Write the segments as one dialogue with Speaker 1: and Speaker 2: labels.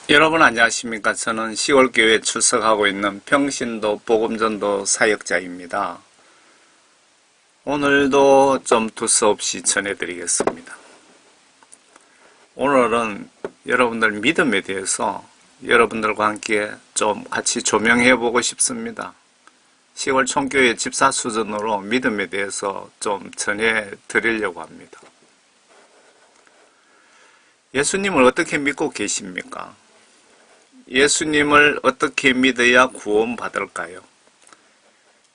Speaker 1: 여러분 안녕하십니까? 저는 시골교회에 출석하고 있는 평신도 복음전도 사역자입니다. 오늘도 좀 두서없이 전해드리겠습니다. 오늘은 여러분들 믿음에 대해서 여러분들과 함께 좀 같이 조명해보고 싶습니다. 시골 총교회 집사 수준으로 믿음에 대해서 좀 전해드리려고 합니다. 예수님을 어떻게 믿고 계십니까? 예수님을 어떻게 믿어야 구원받을까요?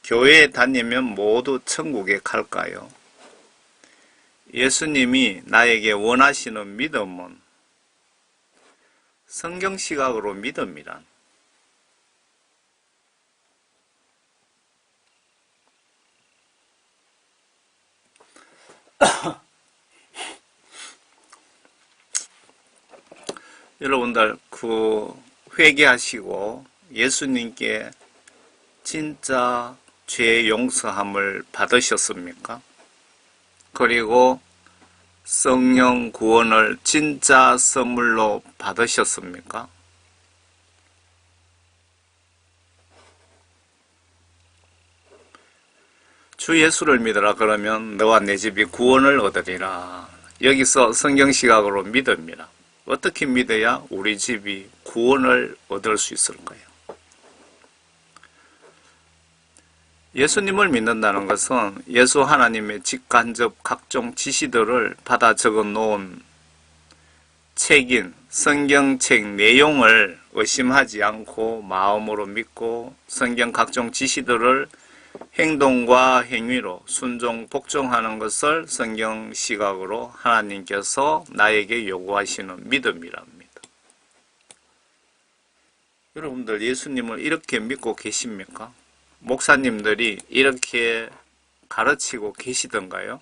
Speaker 1: 교회에 다니면 모두 천국에 갈까요? 예수님이 나에게 원하시는 믿음은 성경시각으로 믿음이란 여러분들 회개하시고 예수님께 진짜 죄 용서함을 받으셨습니까? 그리고 성령 구원을 진짜 선물로 받으셨습니까? 주 예수를 믿으라 그러면 너와 내 집이 구원을 얻으리라. 여기서 성경시각으로 믿음이라. 어떻게 믿어야 우리 집이 구원을 얻을 수 있을까요? 예수님을 믿는다는 것은 예수 하나님의 직간접 각종 지시들을 받아 적어 놓은 책인 성경책 내용을 의심하지 않고 마음으로 믿고 성경 각종 지시들을 행동과 행위로 순종, 복종하는 것을 성경 시각으로 하나님께서 나에게 요구하시는 믿음이랍니다. 여러분들 예수님을 이렇게 믿고 계십니까? 목사님들이 이렇게 가르치고 계시던가요?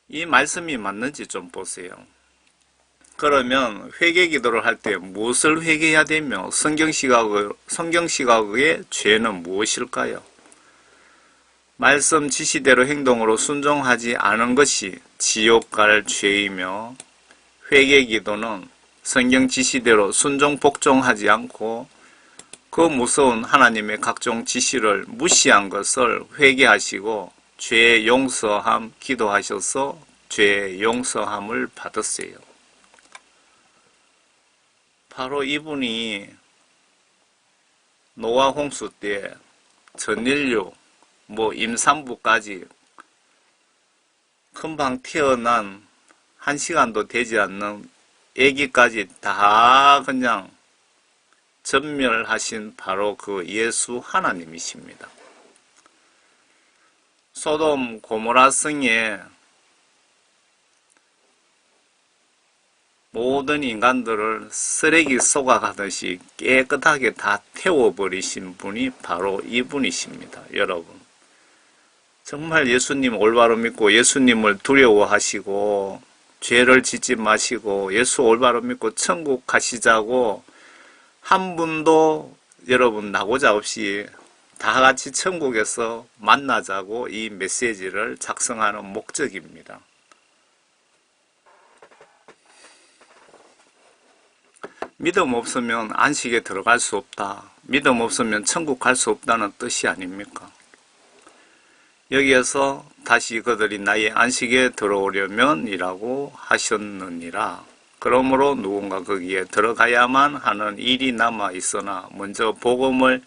Speaker 1: 이 말씀이 맞는지 좀 보세요. 그러면 회개 기도를 할 때 무엇을 회개해야 되며 성경시각의 죄는 무엇일까요? 말씀 지시대로 행동으로 순종하지 않은 것이 지옥 갈 죄이며 회개 기도는 성경 지시대로 순종 복종하지 않고 그 무서운 하나님의 각종 지시를 무시한 것을 회개하시고 죄 용서함 기도하셔서 죄 용서함을 받으세요. 바로 이분이 노아 홍수 때 전인류 임산부까지 금방 태어난 1시간도 되지 않는 아기까지 다 그냥 전멸하신 바로 그 예수 하나님이십니다. 소돔 고모라 성에 모든 인간들을 쓰레기 쏟아가듯이 깨끗하게 다 태워버리신 분이 바로 이분이십니다. 여러분, 정말 예수님 올바로 믿고 예수님을 두려워하시고 죄를 짓지 마시고 예수 올바로 믿고 천국 가시자고 한 분도 여러분 낙오자 없이 다 같이 천국에서 만나자고 이 메시지를 작성하는 목적입니다. 믿음 없으면 안식에 들어갈 수 없다. 믿음 없으면 천국 갈 수 없다는 뜻이 아닙니까? 여기에서 다시 그들이 나의 안식에 들어오려면 이라고 하셨느니라. 그러므로 누군가 거기에 들어가야만 하는 일이 남아 있으나 먼저 복음을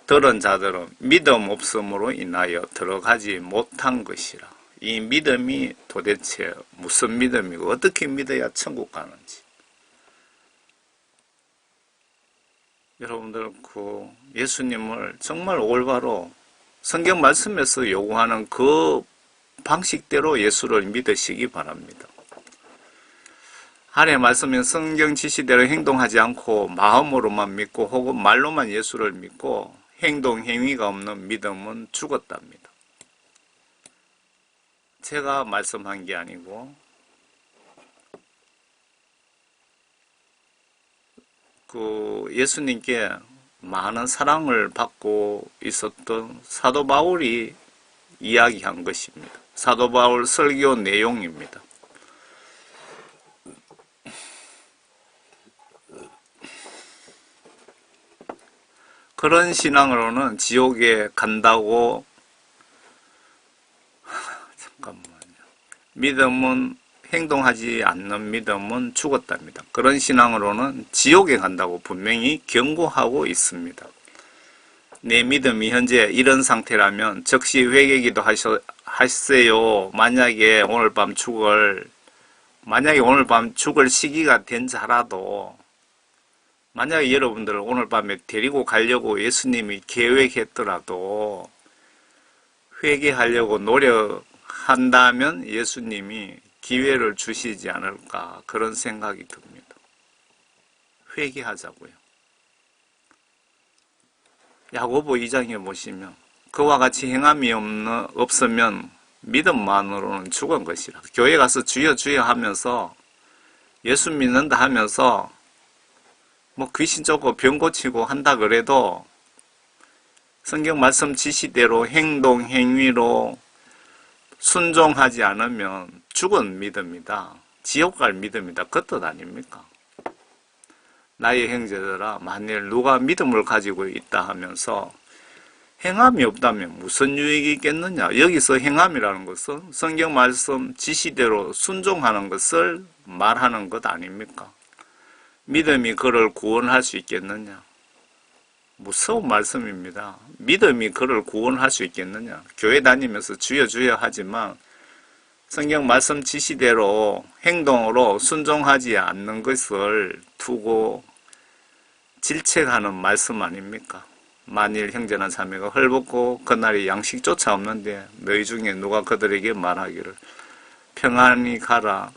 Speaker 1: 들은 자들은 믿음 없음으로 인하여 들어가지 못한 것이라. 이 믿음이 도대체 무슨 믿음이고 어떻게 믿어야 천국 가는지. 여러분들 예수님을 정말 올바로 성경 말씀에서 요구하는 그 방식대로 예수를 믿으시기 바랍니다. 아래 말씀은 성경 지시대로 행동하지 않고 마음으로만 믿고 혹은 말로만 예수를 믿고 행동, 행위가 없는 믿음은 죽었답니다. 제가 말씀한 게 아니고 예수님께 많은 사랑을 받고 있었던 사도 바울이 이야기한 것입니다. 사도 바울 설교 내용입니다. 그런 신앙으로는 지옥에 간다고, 잠깐만요. 믿음은, 행동하지 않는 믿음은 죽었답니다. 그런 신앙으로는 지옥에 간다고 분명히 경고하고 있습니다. 내 믿음이 현재 이런 상태라면 즉시 회개기도 하세요. 만약에 오늘 밤 죽을 시기가 된 자라도, 만약에 여러분들을 오늘 밤에 데리고 가려고 예수님이 계획했더라도 회개하려고 노력한다면 예수님이 기회를 주시지 않을까, 그런 생각이 듭니다. 회개하자고요. 야고보 2장에 보시면 그와 같이 행함이 없으면 믿음만으로는 죽은 것이라. 교회 가서 주여 주여 하면서 예수 믿는다 하면서 귀신 쫓고 병 고치고 한다 그래도 성경 말씀 지시대로 행동 행위로 순종하지 않으면 죽은 믿음이다. 지옥 갈 믿음이다. 그 뜻 아닙니까? 나의 형제들아, 만일 누가 믿음을 가지고 있다 하면서 행함이 없다면 무슨 유익이 있겠느냐? 여기서 행함이라는 것은 성경 말씀 지시대로 순종하는 것을 말하는 것 아닙니까? 믿음이 그를 구원할 수 있겠느냐? 무서운 말씀입니다. 믿음이 그를 구원할 수 있겠느냐? 교회 다니면서 주여 주여 하지만 성경 말씀 지시대로 행동으로 순종하지 않는 것을 두고 질책하는 말씀 아닙니까? 만일 형제나 자매가 헐벗고 그날이 양식조차 없는데 너희 중에 누가 그들에게 말하기를 평안히 가라,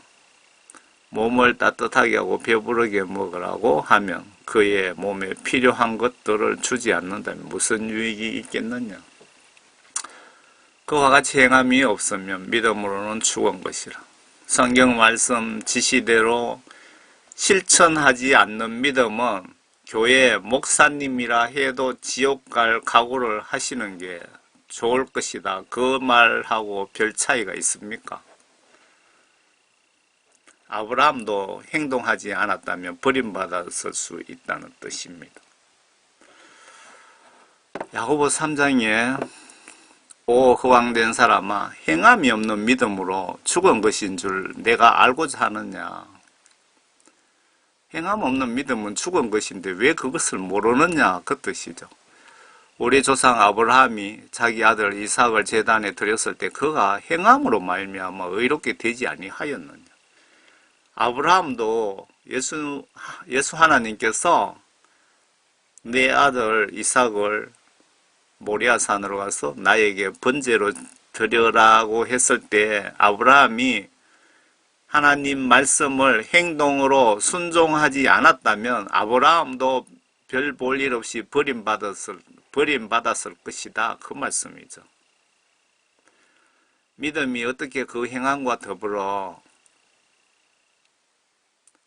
Speaker 1: 몸을 따뜻하게 하고 배부르게 먹으라고 하면 그의 몸에 필요한 것들을 주지 않는다면 무슨 유익이 있겠느냐? 그와 같이 행함이 없으면 믿음으로는 죽은 것이라. 성경 말씀 지시대로 실천하지 않는 믿음은 교회 목사님이라 해도 지옥 갈 각오를 하시는 게 좋을 것이다. 그 말하고 별 차이가 있습니까? 아브라함도 행동하지 않았다면 버림받았을 수 있다는 뜻입니다. 야고보 3장에 오 허황된 사람아, 행함이 없는 믿음으로 죽은 것인 줄 내가 알고자 하느냐? 행함 없는 믿음은 죽은 것인데 왜 그것을 모르느냐? 그 뜻이죠. 우리 조상 아브라함이 자기 아들 이삭을 제단에 드렸을 때 그가 행함으로 말미암아 의롭게 되지 아니하였느냐? 아브라함도 예수 하나님께서 내 아들 이삭을 모리아산으로 가서 나에게 번제로 드려라고 했을 때 아브라함이 하나님 말씀을 행동으로 순종하지 않았다면 아브라함도 별 볼 일 없이 버림받았을 것이다. 그 말씀이죠. 믿음이 어떻게 그 행함과 더불어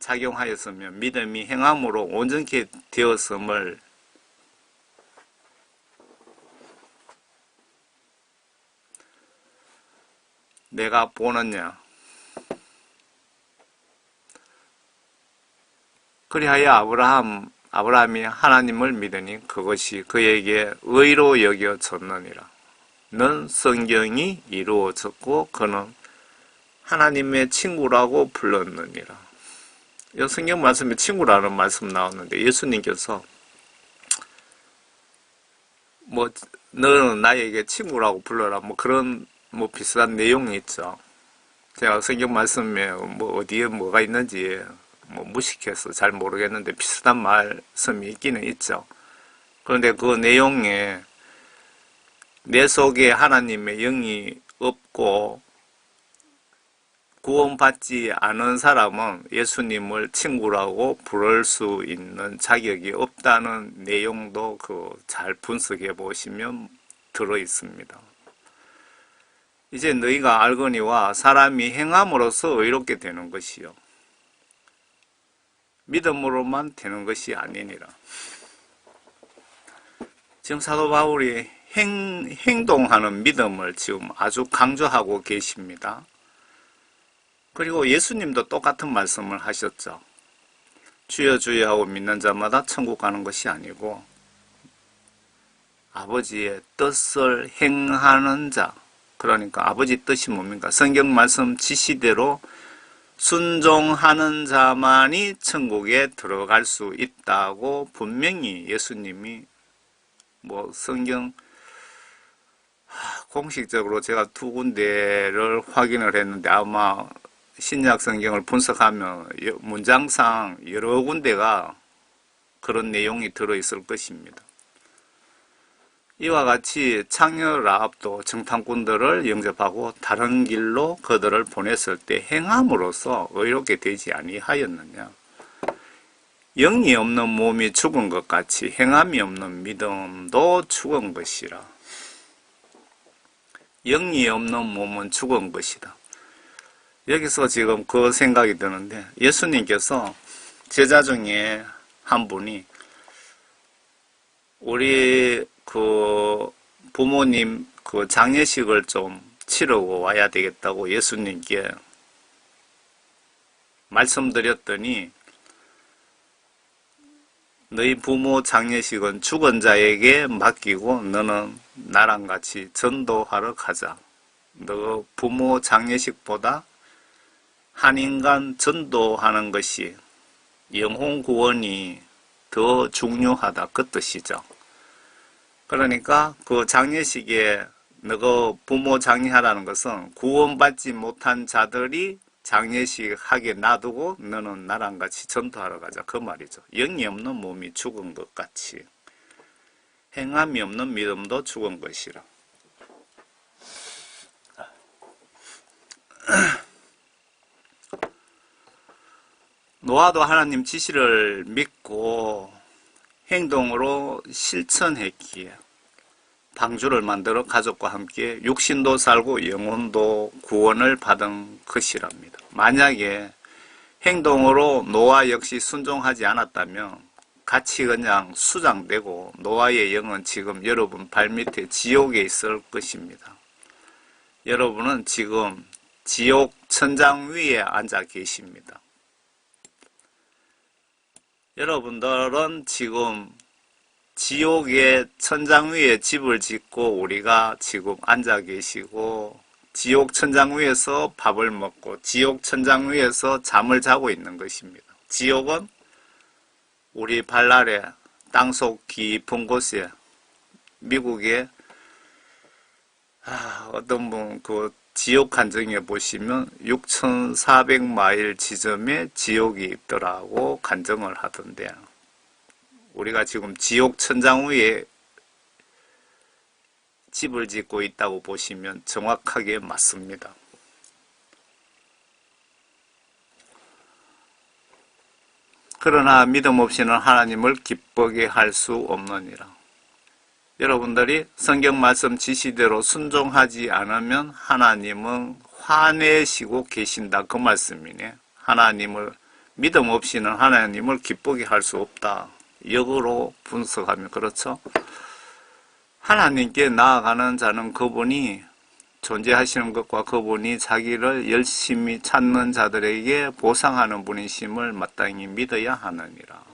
Speaker 1: 작용하였으면 믿음이 행함으로 온전케 되었음을 내가 보느냐? 그리하여 아브라함이 하나님을 믿으니 그것이 그에게 의로 여겨졌느니라. 는 성경이 이루어졌고 그는 하나님의 친구라고 불렀느니라. 이 성경 말씀에 친구라는 말씀 나왔는데 예수님께서 너는 나에게 친구라고 불러라 그런 비슷한 내용이 있죠. 제가 성경 말씀에 어디에 뭐가 있는지 무식해서 잘 모르겠는데 비슷한 말씀이 있기는 있죠. 그런데 그 내용에 내 속에 하나님의 영이 없고 구원받지 않은 사람은 예수님을 친구라고 부를 수 있는 자격이 없다는 내용도 잘 분석해 보시면 들어 있습니다. 이제 너희가 알거니와 사람이 행함으로써 의롭게 되는 것이요 믿음으로만 되는 것이 아니니라. 지금 사도 바울이 행동하는 믿음을 지금 아주 강조하고 계십니다. 그리고 예수님도 똑같은 말씀을 하셨죠. 주여 주여 하고 믿는 자마다 천국 가는 것이 아니고 아버지의 뜻을 행하는 자, 그러니까 아버지 뜻이 뭡니까? 성경 말씀 지시대로 순종하는 자만이 천국에 들어갈 수 있다고 분명히 예수님이 성경 공식적으로 제가 두 군데를 확인을 했는데 아마 신약 성경을 분석하면 문장상 여러 군데가 그런 내용이 들어있을 것입니다. 이와 같이 창녀 라합도 정탐꾼들을 영접하고 다른 길로 그들을 보냈을 때 행함으로써 의롭게 되지 아니하였느냐. 영이 없는 몸이 죽은 것 같이 행함이 없는 믿음도 죽은 것이라. 영이 없는 몸은 죽은 것이다. 여기서 지금 그 생각이 드는데 예수님께서 제자 중에 한 분이 우리 부모님 장례식을 좀 치르고 와야 되겠다고 예수님께 말씀드렸더니 너희 부모 장례식은 죽은 자에게 맡기고 너는 나랑 같이 전도하러 가자. 너 부모 장례식보다 한 인간 전도하는 것이 영혼 구원이 더 중요하다. 그 뜻이죠. 그러니까 그 장례식에 너가 부모 장례하라는 것은 구원받지 못한 자들이 장례식 하게 놔두고 너는 나랑 같이 전도하러 가자. 그 말이죠. 영이 없는 몸이 죽은 것 같이 행함이 없는 믿음도 죽은 것이라. 노아도 하나님 지시를 믿고 행동으로 실천했기에 방주를 만들어 가족과 함께 육신도 살고 영혼도 구원을 받은 것이랍니다. 만약에 행동으로 노아 역시 순종하지 않았다면 같이 그냥 수장되고 노아의 영은 지금 여러분 발밑에 지옥에 있을 것입니다. 여러분은 지금 지옥 천장 위에 앉아 계십니다. 여러분들은 지금 지옥의 천장 위에 집을 짓고 우리가 지금 앉아 계시고 지옥 천장 위에서 밥을 먹고 지옥 천장 위에서 잠을 자고 있는 것입니다. 지옥은 우리 발 아래 땅속 깊은 곳에 미국의 어떤 분 지옥 간증에 보시면 6,400마일 지점에 지옥이 있더라고 간증을 하던데 우리가 지금 지옥 천장 위에 집을 짓고 있다고 보시면 정확하게 맞습니다. 그러나 믿음 없이는 하나님을 기쁘게 할 수 없느니라. 여러분들이 성경 말씀 지시대로 순종하지 않으면 하나님은 화내시고 계신다. 그 말씀이네. 하나님을 믿음 없이는 하나님을 기쁘게 할 수 없다. 역으로 분석하면 그렇죠. 하나님께 나아가는 자는 그분이 존재하시는 것과 그분이 자기를 열심히 찾는 자들에게 보상하는 분이심을 마땅히 믿어야 하느니라.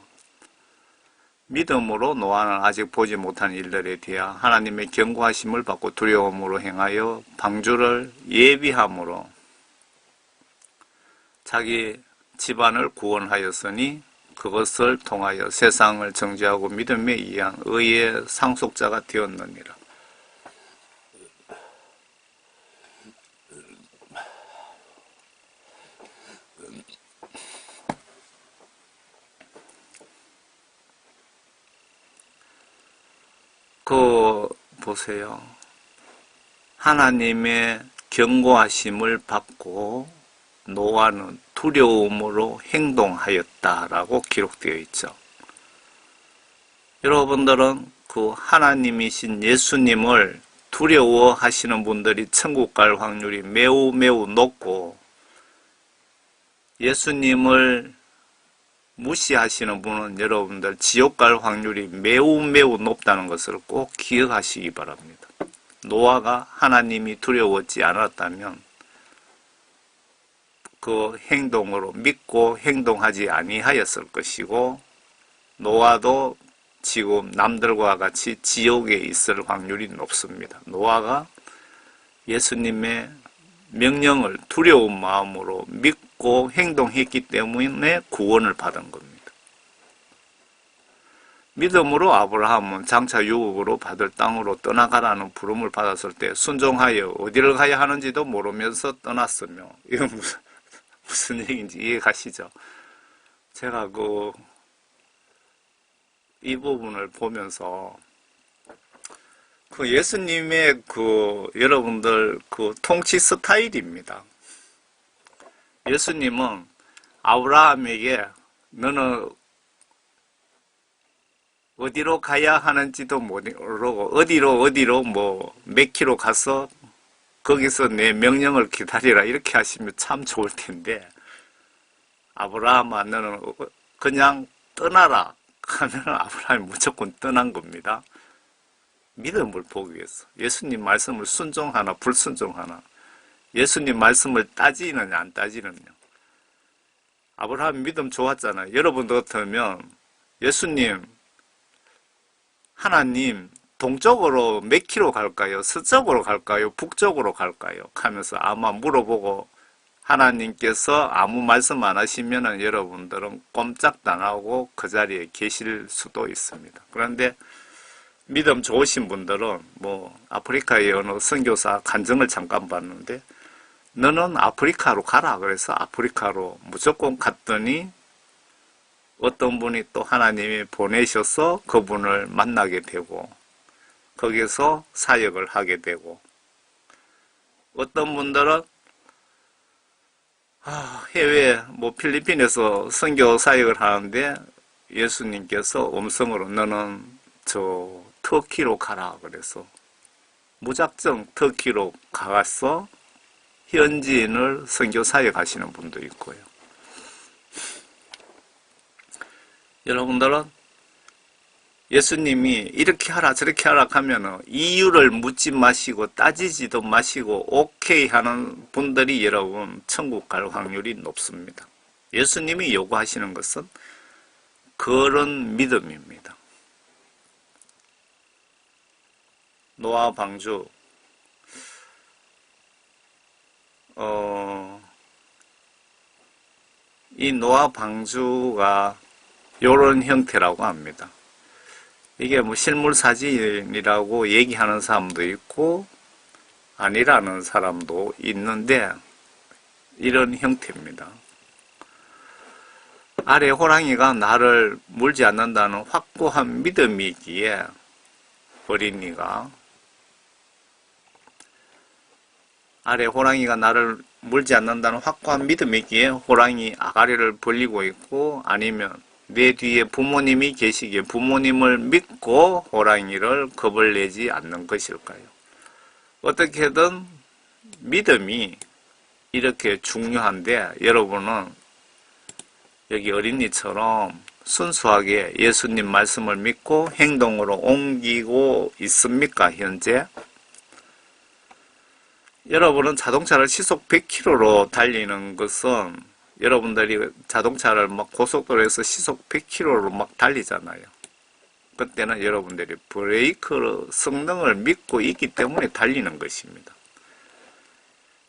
Speaker 1: 믿음으로 노아는 아직 보지 못한 일들에 대하 하나님의 경고하심을 받고 두려움으로 행하여 방주를 예비함으로 자기 집안을 구원하였으니 그것을 통하여 세상을 정죄하고 믿음에 의한 의의 상속자가 되었느니라. 보세요. 하나님의 경고하심을 받고 노아는 두려움으로 행동하였다라고 기록되어 있죠. 여러분들은 그 하나님이신 예수님을 두려워하시는 분들이 천국 갈 확률이 매우 매우 높고 예수님을 무시하시는 분은 여러분들 지옥 갈 확률이 매우 매우 높다는 것을 꼭 기억하시기 바랍니다. 노아가 하나님이 두려웠지 않았다면 그 행동으로 믿고 행동하지 아니하였을 것이고 노아도 지금 남들과 같이 지옥에 있을 확률이 높습니다. 노아가 예수님의 명령을 두려운 마음으로 믿고 행동했기 때문에 구원을 받은 겁니다. 믿음으로 아브라함은 장차 유업으로 받을 땅으로 떠나가라는 부름을 받았을 때 순종하여 어디를 가야 하는지도 모르면서 떠났으며, 이건 무슨 얘기인지 이해가시죠? 제가 이 부분을 보면서 예수님의 여러분들 통치 스타일입니다. 예수님은 아브라함에게 너는 어디로 가야 하는지도 모르고 어디로 몇 킬로 가서 거기서 내 명령을 기다리라 이렇게 하시면 참 좋을 텐데, 아브라함아 너는 그냥 떠나라 하면 아브라함이 무조건 떠난 겁니다. 믿음을 보기 위해서 예수님 말씀을 순종하나 불순종하나, 예수님 말씀을 따지느냐 안 따지느냐. 아브라함 믿음 좋았잖아요. 여러분도 같으면 예수님, 하나님 동쪽으로 몇 킬로 갈까요? 서쪽으로 갈까요? 북쪽으로 갈까요? 하면서 아마 물어보고 하나님께서 아무 말씀 안 하시면 여러분들은 꼼짝도 안 하고 그 자리에 계실 수도 있습니다. 그런데 믿음 좋으신 분들은 아프리카의 어느 선교사 간증을 잠깐 봤는데, 너는 아프리카로 가라 그래서 아프리카로 무조건 갔더니 어떤 분이 또 하나님이 보내셔서 그분을 만나게 되고 거기서 사역을 하게 되고, 어떤 분들은 해외 필리핀에서 선교 사역을 하는데 예수님께서 음성으로 너는 터키로 가라 그래서 무작정 터키로 가서 현지인을 선교 사역하시는 분도 있고요. 여러분들은 예수님이 이렇게 하라 저렇게 하라 하면 이유를 묻지 마시고 따지지도 마시고 오케이 하는 분들이 여러분 천국 갈 확률이 높습니다. 예수님이 요구하시는 것은 그런 믿음입니다. 노아 방주, 이 노아 방주가 요런 형태라고 합니다. 이게 실물 사진이라고 얘기하는 사람도 있고 아니라는 사람도 있는데 이런 형태입니다. 아래 호랑이가 나를 물지 않는다는 확고한 믿음이기에 어린이가, 아래 호랑이가 나를 물지 않는다는 확고한 믿음이기에 호랑이 아가리를 벌리고 있고, 아니면 내 뒤에 부모님이 계시기에 부모님을 믿고 호랑이를 겁을 내지 않는 것일까요? 어떻게든 믿음이 이렇게 중요한데 여러분은 여기 어린이처럼 순수하게 예수님 말씀을 믿고 행동으로 옮기고 있습니까? 현재? 여러분은 자동차를 시속 100km로 달리는 것은, 여러분들이 자동차를 고속도로에서 시속 100km로 달리잖아요. 그때는 여러분들이 브레이크 성능을 믿고 있기 때문에 달리는 것입니다.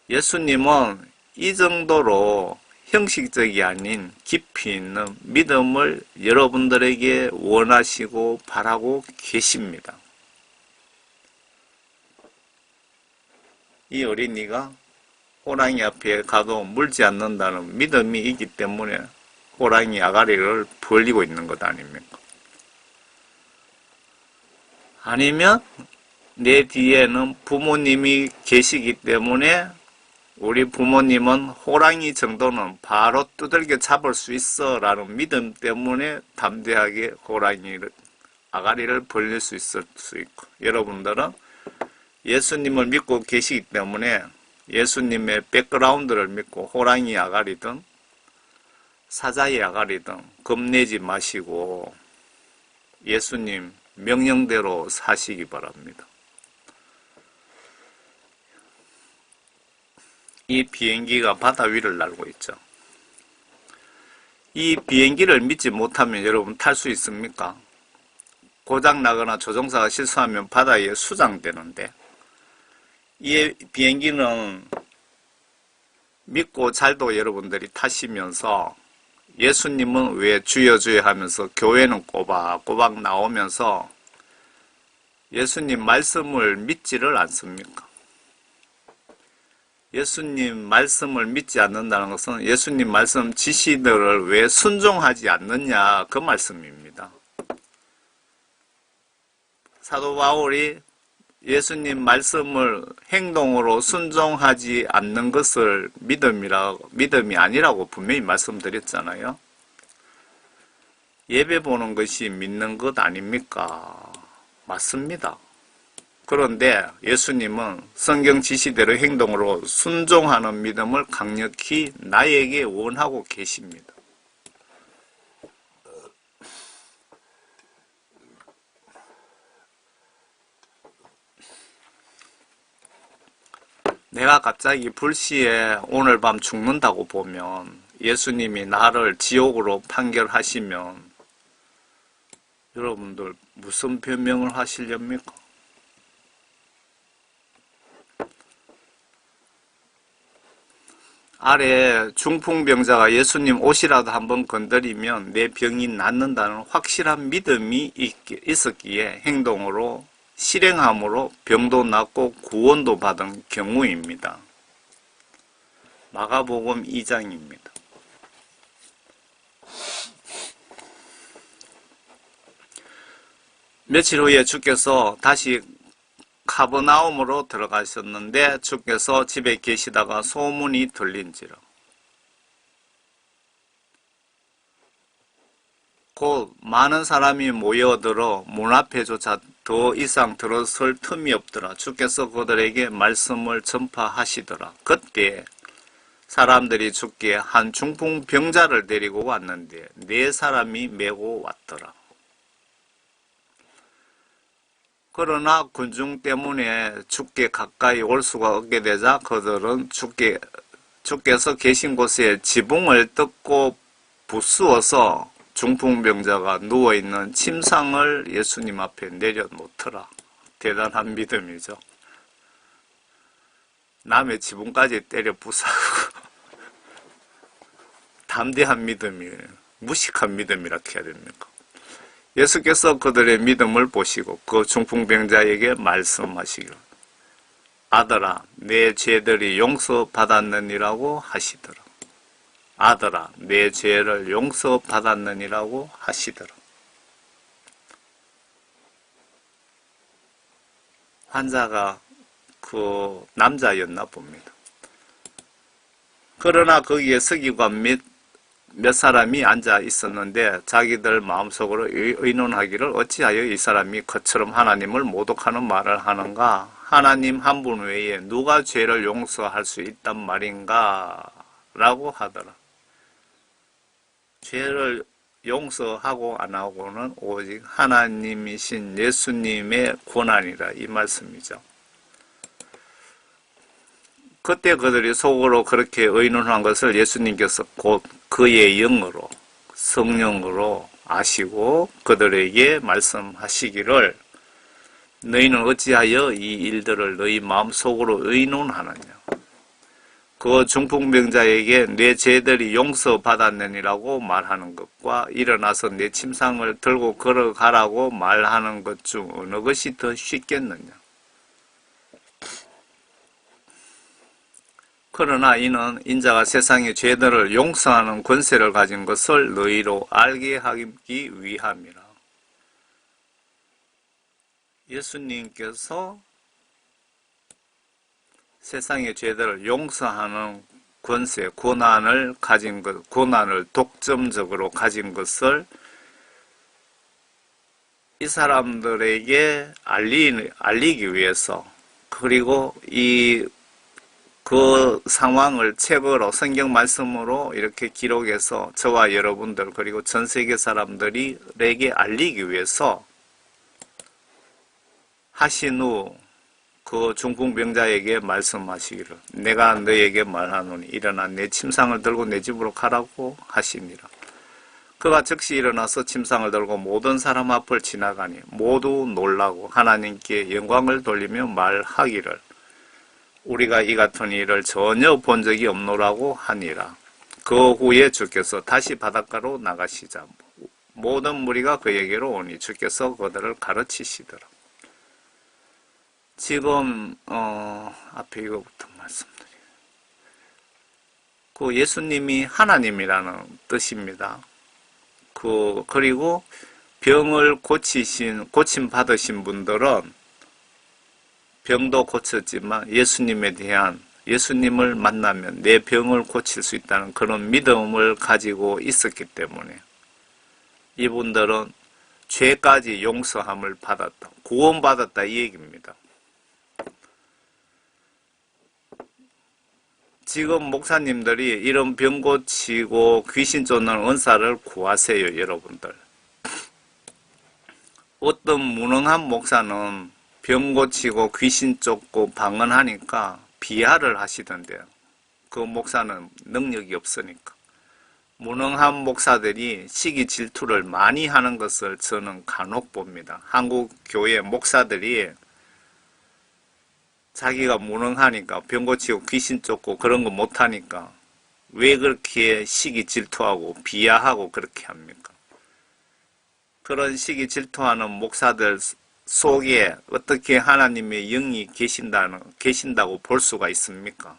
Speaker 1: 예수님은 이 정도로 형식적이 아닌 깊이 있는 믿음을 여러분들에게 원하시고 바라고 계십니다. 이 어린이가 호랑이 앞에 가도 물지 않는다는 믿음이 있기 때문에 호랑이 아가리를 벌리고 있는 것 아닙니까? 아니면 내 뒤에는 부모님이 계시기 때문에 우리 부모님은 호랑이 정도는 바로 두들겨 잡을 수 있어 라는 믿음 때문에 담대하게 아가리를 벌릴 수 있을 수 있고, 여러분들은 예수님을 믿고 계시기 때문에 예수님의 백그라운드를 믿고 호랑이 아가리든 사자의 아가리든 겁내지 마시고 예수님 명령대로 사시기 바랍니다. 이 비행기가 바다 위를 날고 있죠. 이 비행기를 믿지 못하면 여러분 탈 수 있습니까? 고장나거나 조종사가 실수하면 바다에 수장되는데, 이 비행기는 믿고 잘도 여러분들이 타시면서 예수님은 왜 주여 주여 하면서 교회는 꼬박꼬박 나오면서 예수님 말씀을 믿지를 않습니까? 예수님 말씀을 믿지 않는다는 것은 예수님 말씀 지시들을 왜 순종하지 않느냐 그 말씀입니다. 사도 바울이 예수님 말씀을 행동으로 순종하지 않는 것을 믿음이 아니라고 분명히 말씀드렸잖아요. 예배 보는 것이 믿는 것 아닙니까? 맞습니다. 그런데 예수님은 성경 지시대로 행동으로 순종하는 믿음을 강력히 나에게 원하고 계십니다. 내가 갑자기 불시에 오늘 밤 죽는다고 보면 예수님이 나를 지옥으로 판결하시면 여러분들 무슨 변명을 하시렵니까? 아래 중풍병자가 예수님 옷이라도 한번 건드리면 내 병이 낫는다는 확실한 믿음이 있었기에 행동으로 실행함으로 병도 낫고 구원도 받은 경우입니다. 마가복음 2장입니다. 며칠 후에 주께서 다시 카버나움으로 들어가셨는데 주께서 집에 계시다가 소문이 들린지라. 곧 많은 사람이 모여들어 문 앞에조차 더 이상 들어설 틈이 없더라. 주께서 그들에게 말씀을 전파하시더라. 그때 사람들이 주께 한 중풍병자를 데리고 왔는데 4사람이 메고 왔더라. 그러나 군중 때문에 주께 가까이 올 수가 없게 되자 그들은 주께서 계신 곳에 지붕을 뜯고 부수어서 중풍병자가 누워있는 침상을 예수님 앞에 내려놓더라. 대단한 믿음이죠. 남의 지붕까지 때려 부수고 담대한 믿음이에요. 무식한 믿음이라 해야 됩니까? 예수께서 그들의 믿음을 보시고 그 중풍병자에게 말씀하시기를 아들아 내 죄들이 용서받았느니라고 하시더라. 아들아 내 죄를 용서받았느니라고 하시더라. 환자가 그 남자였나 봅니다. 그러나 거기에 서기관 몇 사람이 앉아 있었는데 자기들 마음속으로 의논하기를 어찌하여 이 사람이 그처럼 하나님을 모독하는 말을 하는가? 하나님 한 분 외에 누가 죄를 용서할 수 있단 말인가? 라고 하더라. 죄를 용서하고 안 하고는 오직 하나님이신 예수님의 권한이라 이 말씀이죠. 그때 그들이 속으로 그렇게 의논한 것을 예수님께서 곧 그의 영으로 성령으로 아시고 그들에게 말씀하시기를 너희는 어찌하여 이 일들을 너희 마음속으로 의논하느냐. 그 중풍병자에게 내 죄들이 용서받았느니라고 말하는 것과 일어나서 내 침상을 들고 걸어가라고 말하는 것 중 어느 것이 더 쉽겠느냐. 그러나 이는 인자가 세상의 죄들을 용서하는 권세를 가진 것을 너희로 알게 하기 위함이라. 예수님께서 세상의 죄들을 용서하는 권세, 고난을 가진 것, 고난을 독점적으로 가진 것을 이 사람들에게 알리기 위해서 그리고 그 상황을 책으로 성경 말씀으로 이렇게 기록해서 저와 여러분들 그리고 전 세계 사람들에게 알리기 위해서 하신 후 그 중풍병자에게 말씀하시기를 내가 너에게 말하노니 일어나 내 침상을 들고 내 집으로 가라고 하시니라. 그가 즉시 일어나서 침상을 들고 모든 사람 앞을 지나가니 모두 놀라고 하나님께 영광을 돌리며 말하기를 우리가 이 같은 일을 전혀 본 적이 없노라고 하니라. 그 후에 주께서 다시 바닷가로 나가시자 모든 무리가 그에게로 오니 주께서 그들을 가르치시더라. 지금 앞에 이거부터 말씀드려요. 그 예수님이 하나님이라는 뜻입니다. 그리고 병을 고침 받으신 분들은 병도 고쳤지만 예수님을 만나면 내 병을 고칠 수 있다는 그런 믿음을 가지고 있었기 때문에 이분들은 죄까지 용서함을 받았다. 구원받았다 이 얘기입니다. 지금 목사님들이 이런 병 고치고 귀신 쫓는 은사를 구하세요, 여러분들. 어떤 무능한 목사는 병 고치고 귀신 쫓고 방언하니까 비하를 하시던데요. 그 목사는 능력이 없으니까. 무능한 목사들이 시기 질투를 많이 하는 것을 저는 간혹 봅니다. 한국 교회 목사들이 자기가 무능하니까 병 고치고 귀신 쫓고 그런 거 못하니까 왜 그렇게 시기 질투하고 비하하고 그렇게 합니까? 그런 시기 질투하는 목사들 속에 어떻게 하나님의 영이 계신다고 볼 수가 있습니까?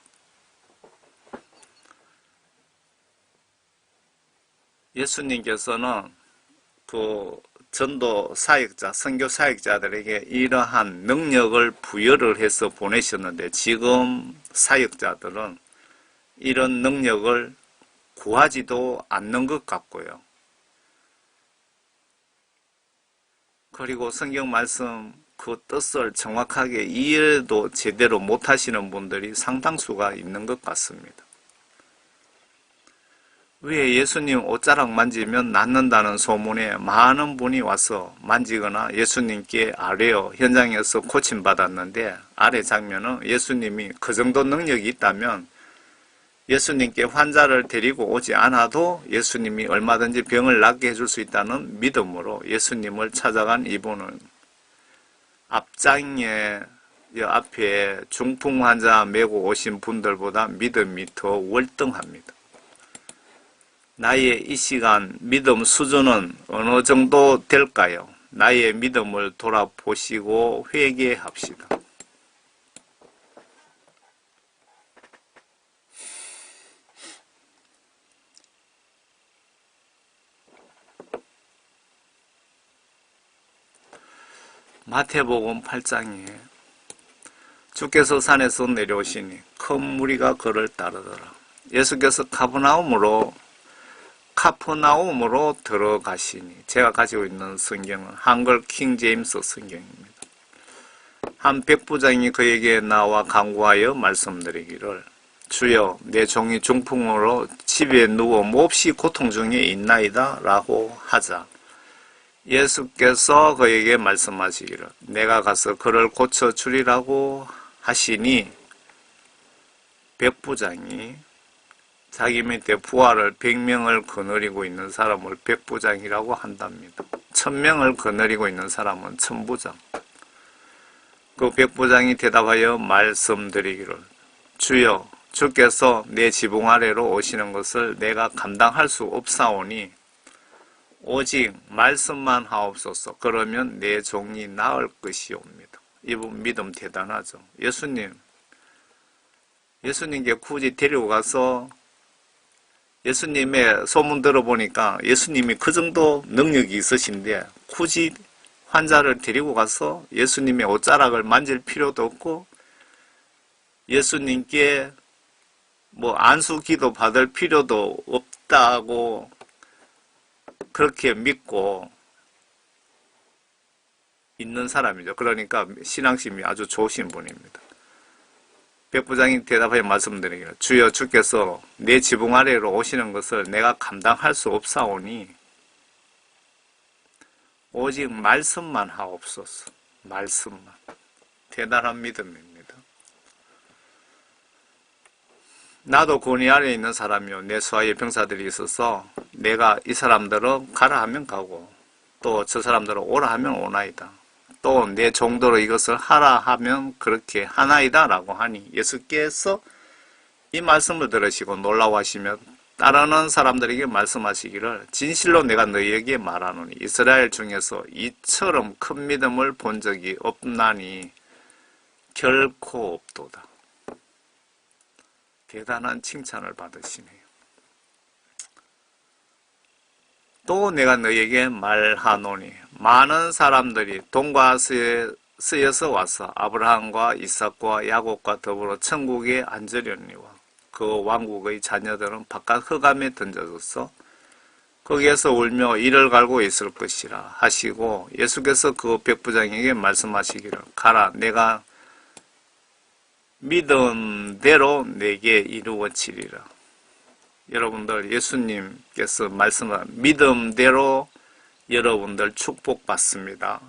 Speaker 1: 예수님께서는 그 전도 사역자, 선교 사역자들에게 이러한 능력을 부여를 해서 보내셨는데 지금 사역자들은 이런 능력을 구하지도 않는 것 같고요. 그리고 성경 말씀 그 뜻을 정확하게 이해도 제대로 못하시는 분들이 상당수가 있는 것 같습니다. 왜 예수님 옷자락 만지면 낫는다는 소문에 많은 분이 와서 만지거나 예수님께 아뢰어 현장에서 고침받았는데 아래 장면은 예수님이 그 정도 능력이 있다면 예수님께 환자를 데리고 오지 않아도 예수님이 얼마든지 병을 낫게 해줄 수 있다는 믿음으로 예수님을 찾아간 이분은 앞장에 앞에 중풍 환자 메고 오신 분들보다 믿음이 더 월등합니다. 나의 이 시간 믿음 수준은 어느 정도 될까요? 나의 믿음을 돌아보시고 회개합시다. 마태복음 8장에 주께서 산에서 내려오시니 큰 무리가 그를 따르더라. 예수께서 카퍼나움으로 들어가시니 제가 가지고 있는 성경은 한글 킹 제임스 성경입니다. 한 백부장이 그에게 나와 간구하여 말씀드리기를 주여 내 종이 중풍으로 집에 누워 몹시 고통 중에 있나이다 라고 하자 예수께서 그에게 말씀하시기를 내가 가서 그를 고쳐주리라고 하시니 백부장이 자기 밑에 부하를 100명을 거느리고 있는 사람을 백부장이라고 한답니다. 1000명을 거느리고 있는 사람은 천부장. 그 백부장이 대답하여 말씀드리기를 주여 주께서 내 지붕 아래로 오시는 것을 내가 감당할 수 없사오니 오직 말씀만 하옵소서. 그러면 내 종이 나을 것이옵니다. 이분 믿음 대단하죠. 예수님께 굳이 데리고 가서 예수님의 소문 들어보니까 예수님이 그 정도 능력이 있으신데 굳이 환자를 데리고 가서 예수님의 옷자락을 만질 필요도 없고 예수님께 안수 기도 받을 필요도 없다고 그렇게 믿고 있는 사람이죠. 그러니까 신앙심이 아주 좋으신 분입니다. 백부장이 대답하여 말씀드리기를 주여 주께서 내 지붕 아래로 오시는 것을 내가 감당할 수 없사오니 오직 말씀만 하옵소서. 말씀만. 대단한 믿음입니다. 나도 권위 아래에 있는 사람이요. 내 수하에 병사들이 있어서 내가 이 사람들은 가라 하면 가고 또 저 사람들은 오라 하면 오나이다. 또 내 정도로 이것을 하라 하면 그렇게 하나이다 라고 하니 예수께서 이 말씀을 들으시고 놀라워하시며 따르는 사람들에게 말씀하시기를 진실로 내가 너희에게 말하노니 이스라엘 중에서 이처럼 큰 믿음을 본 적이 없나니 결코 없도다. 대단한 칭찬을 받으시네요. 또 내가 너희에게 말하노니 많은 사람들이 돈과 쓰여서 와서 아브라함과 이삭과 야곱과 더불어 천국에 앉으려니와 그 왕국의 자녀들은 바깥 흑암에 던져져서 거기에서 울며 이를 갈고 있을 것이라 하시고 예수께서 그 백부장에게 말씀하시기를 가라 내가 믿음대로 내게 이루어지리라. 여러분들 예수님께서 말씀한 믿음대로 여러분들 축복받습니다.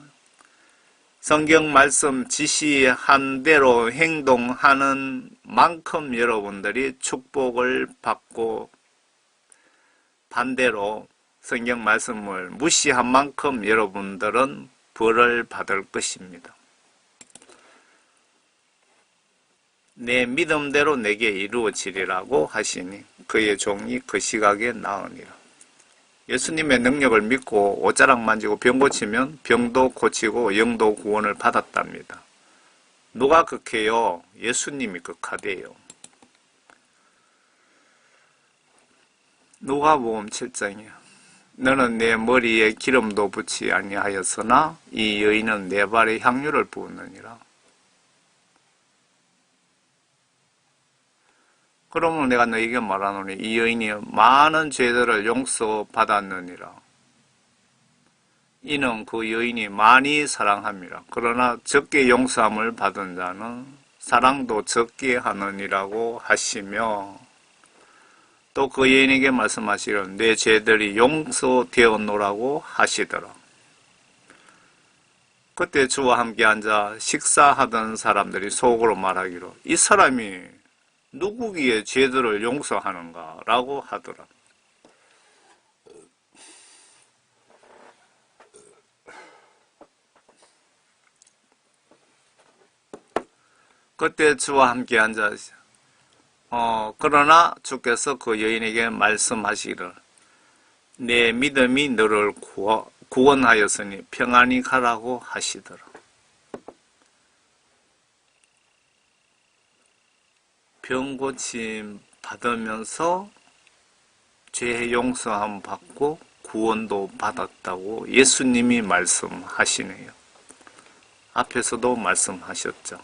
Speaker 1: 성경 말씀 지시한 대로 행동하는 만큼 여러분들이 축복을 받고 반대로 성경 말씀을 무시한 만큼 여러분들은 벌을 받을 것입니다. 내 믿음대로 내게 이루어지리라고 하시니 그의 종이 그 시각에 나으니라. 예수님의 능력을 믿고 옷자락 만지고 병 고치면 병도 고치고 영도 구원을 받았답니다. 누가 극해요? 예수님이 극하대요. 누가복음 7장이야. 너는 내 머리에 기름도 붓지 아니하였으나 이 여인은 내 발에 향유를 부었느니라. 그러면 내가 너에게 말하노니 이 여인이 많은 죄들을 용서받았느니라. 이는 그 여인이 많이 사랑함이라. 그러나 적게 용서함을 받은 자는 사랑도 적게 하느니라고 하시며 또 그 여인에게 말씀하시기를 내 죄들이 용서되었노라고 하시더라. 그때 주와 함께 앉아 식사하던 사람들이 속으로 말하기로 이 사람이 누구기에 죄들을 용서하는가 라고 하더라. 그때 주와 함께 앉아 그러나 주께서 그 여인에게 말씀하시기를 내 믿음이 너를 구원하였으니 평안히 가라고 하시더라. 병 고침 받으면서 죄 용서함 받고 구원도 받았다고 예수님이 말씀하시네요. 앞에서도 말씀하셨죠.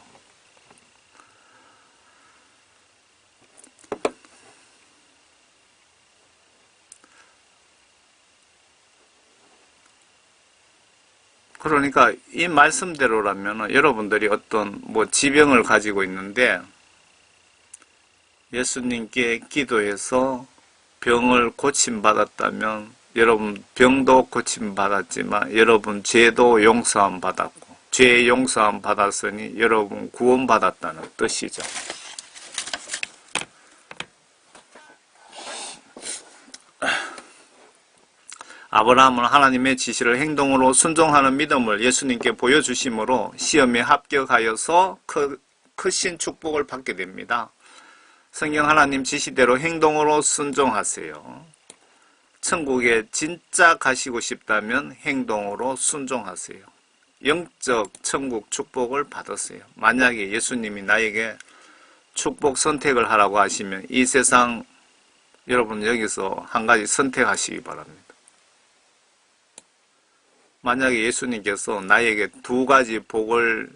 Speaker 1: 그러니까 이 말씀대로라면 여러분들이 어떤 지병을 가지고 있는데 예수님께 기도해서 병을 고침받았다면 여러분 병도 고침받았지만 여러분 죄도 용서함 받았고 죄 용서함 받았으니 여러분 구원받았다는 뜻이죠. 아브라함은 하나님의 지시를 행동으로 순종하는 믿음을 예수님께 보여주심으로 시험에 합격하여서 크신 축복을 받게 됩니다. 성경 하나님 지시대로 행동으로 순종하세요. 천국에 진짜 가시고 싶다면 행동으로 순종하세요. 영적 천국 축복을 받으세요. 만약에 예수님이 나에게 축복 선택을 하라고 하시면 이 세상 여러분 여기서 한 가지 선택하시기 바랍니다. 만약에 예수님께서 나에게 두 가지 복을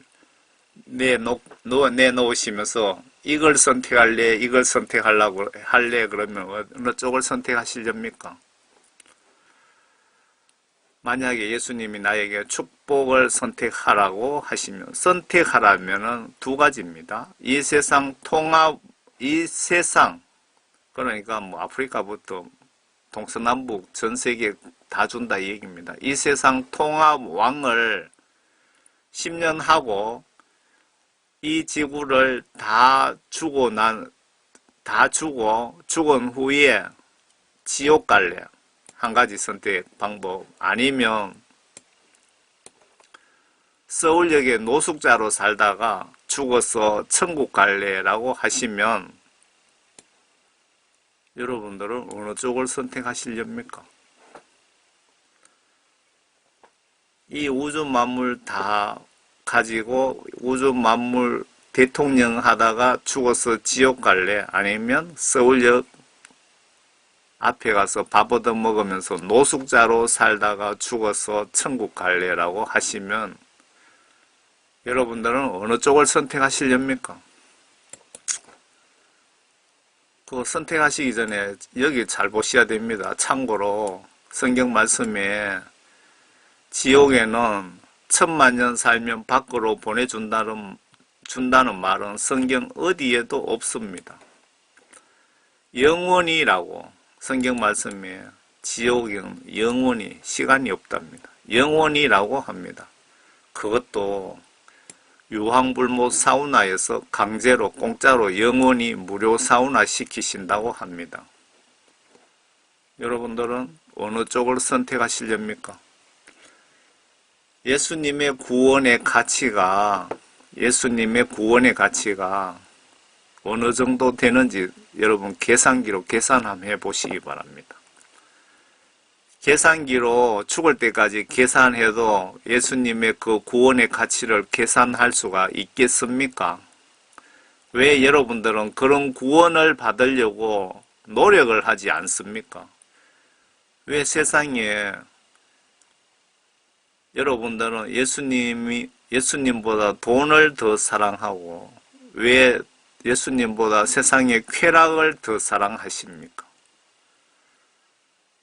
Speaker 1: 내놓으시면서 이걸 선택할래, 이걸 선택하려고 할래 그러면 어느 쪽을 선택하시렵니까? 만약에 예수님이 나에게 축복을 선택하라고 하시면 선택하라면은 두 가지입니다. 이 세상 그러니까 아프리카부터 동서남북 전 세계 다 준다 이 얘기입니다. 이 세상 통합 왕을 10년 하고 이 지구를 다 주고 다 죽은 후에 지옥 갈래? 한 가지 선택 방법. 아니면 서울역에 노숙자로 살다가 죽어서 천국 갈래라고 하시면 여러분들은 어느 쪽을 선택하시렵니까? 이 우주 만물 다 가지고 우주 만물 대통령 하다가 죽어서 지옥 갈래? 아니면 서울역 앞에 가서 밥 얻어 먹으면서 노숙자로 살다가 죽어서 천국 갈래라고 하시면 여러분들은 어느 쪽을 선택하시렵니까? 그 선택하시기 전에 여기 잘 보셔야 됩니다. 참고로 성경 말씀에 지옥에는 1000만 년 살면 밖으로 보내준다는 말은 성경 어디에도 없습니다. 영원히라고 성경 말씀에 지옥은 영원히 시간이 없답니다. 영원히라고 합니다. 그것도 유황불모 사우나에서 강제로 공짜로 영원히 무료 사우나 시키신다고 합니다. 여러분들은 어느 쪽을 선택하시렵니까? 예수님의 구원의 가치가 어느 정도 되는지 여러분 계산기로 계산 한번 해보시기 바랍니다. 계산기로 죽을 때까지 계산해도 예수님의 그 구원의 가치를 계산할 수가 있겠습니까? 왜 여러분들은 그런 구원을 받으려고 노력을 하지 않습니까? 왜 세상에 여러분들은 예수님보다 돈을 더 사랑하고 왜 예수님보다 세상의 쾌락을 더 사랑하십니까?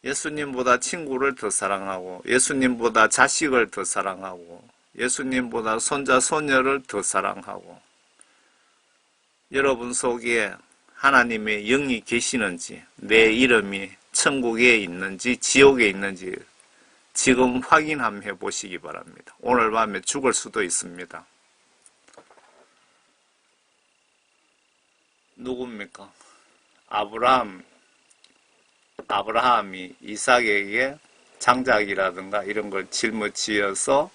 Speaker 1: 예수님보다 친구를 더 사랑하고 예수님보다 자식을 더 사랑하고 예수님보다 손자 손녀를 더 사랑하고 여러분 속에 하나님의 영이 계시는지 내 이름이 천국에 있는지 지옥에 있는지 지금 확인 한번 해보시기 바랍니다. 오늘 밤에 죽을 수도 있습니다. 누굽니까? 아브라함이 이삭에게 장작이라든가 이런 걸 짊어지어서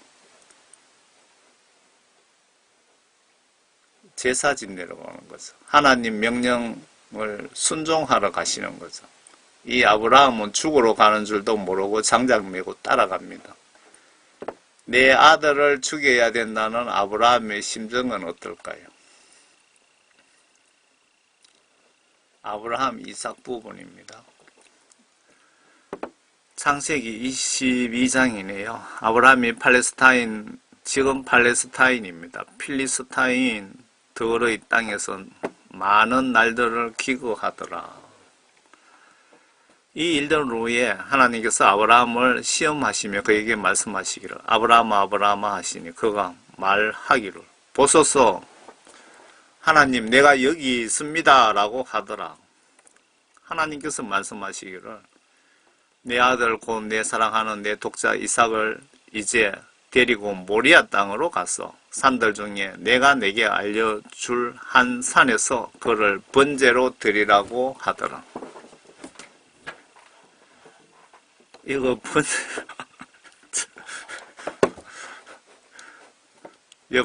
Speaker 1: 제사 지내러 가는 거죠. 하나님 명령을 순종하러 가시는 거죠. 이 아브라함은 죽으러 가는 줄도 모르고 장작 메고 따라갑니다. 내 아들을 죽여야 된다는 아브라함의 심정은 어떨까요? 아브라함 이삭 부분입니다. 창세기 22장이네요. 아브라함이 지금 팔레스타인입니다. 필리스타인 더러의 땅에서 많은 날들을 기거하더라. 이 일들 후에 하나님께서 아브라함을 시험하시며 그에게 말씀하시기를 아브라함아 하시니 그가 말하기를 보소서 하나님 내가 여기 있습니다 라고 하더라. 하나님께서 말씀하시기를 내 아들 곧 내 사랑하는 내 독자 이삭을 이제 데리고 모리아 땅으로 가서 산들 중에 내가 내게 알려줄 한 산에서 그를 번제로 드리라고 하더라. 이거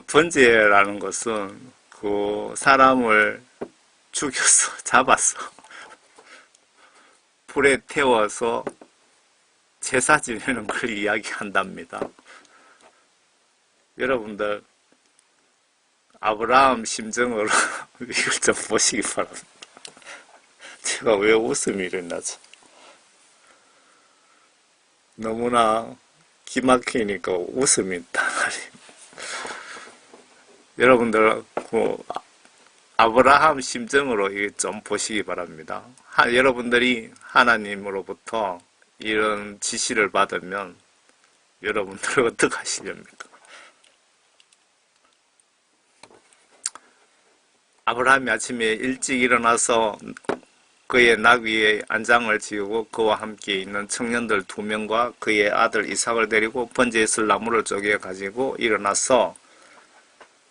Speaker 1: 번제라는 것은 그 사람을 죽여서 잡아서 불에 태워서 제사 지내는 걸 이야기한답니다. 여러분들 아브라함 심정으로 이걸 좀 보시기 바랍니다. 제가 왜 웃음이 일어나죠? 너무나 기막히니까 웃음이 나가리. 여러분들 그 아브라함 심정으로 이거 좀 보시기 바랍니다. 여러분들이 하나님으로부터 이런 지시를 받으면 여러분들 어떻게 하시렵니까? 아브라함이 아침에 일찍 일어나서 그의 나귀의 안장을 지우고 그와 함께 있는 청년들 2명과 그의 아들 이삭을 데리고 번제에 쓸 나무를 쪼개 가지고 일어나서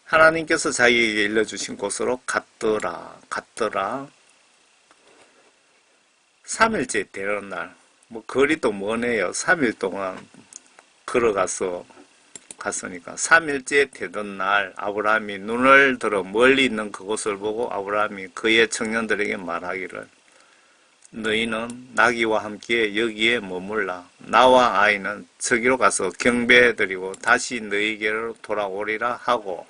Speaker 1: 하나님께서 자기에게 일러주신 곳으로 갔더라. 3일째 되는 날, 뭐 거리도 머네요. 3일 동안 걸어가서 갔으니까 3일째 되던 날 아브라함이 눈을 들어 멀리 있는 그곳을 보고 아브라함이 그의 청년들에게 말하기를 너희는 나귀와 함께 여기에 머물라. 나와 아이는 저기로 가서 경배드리고 다시 너희에게로 돌아오리라 하고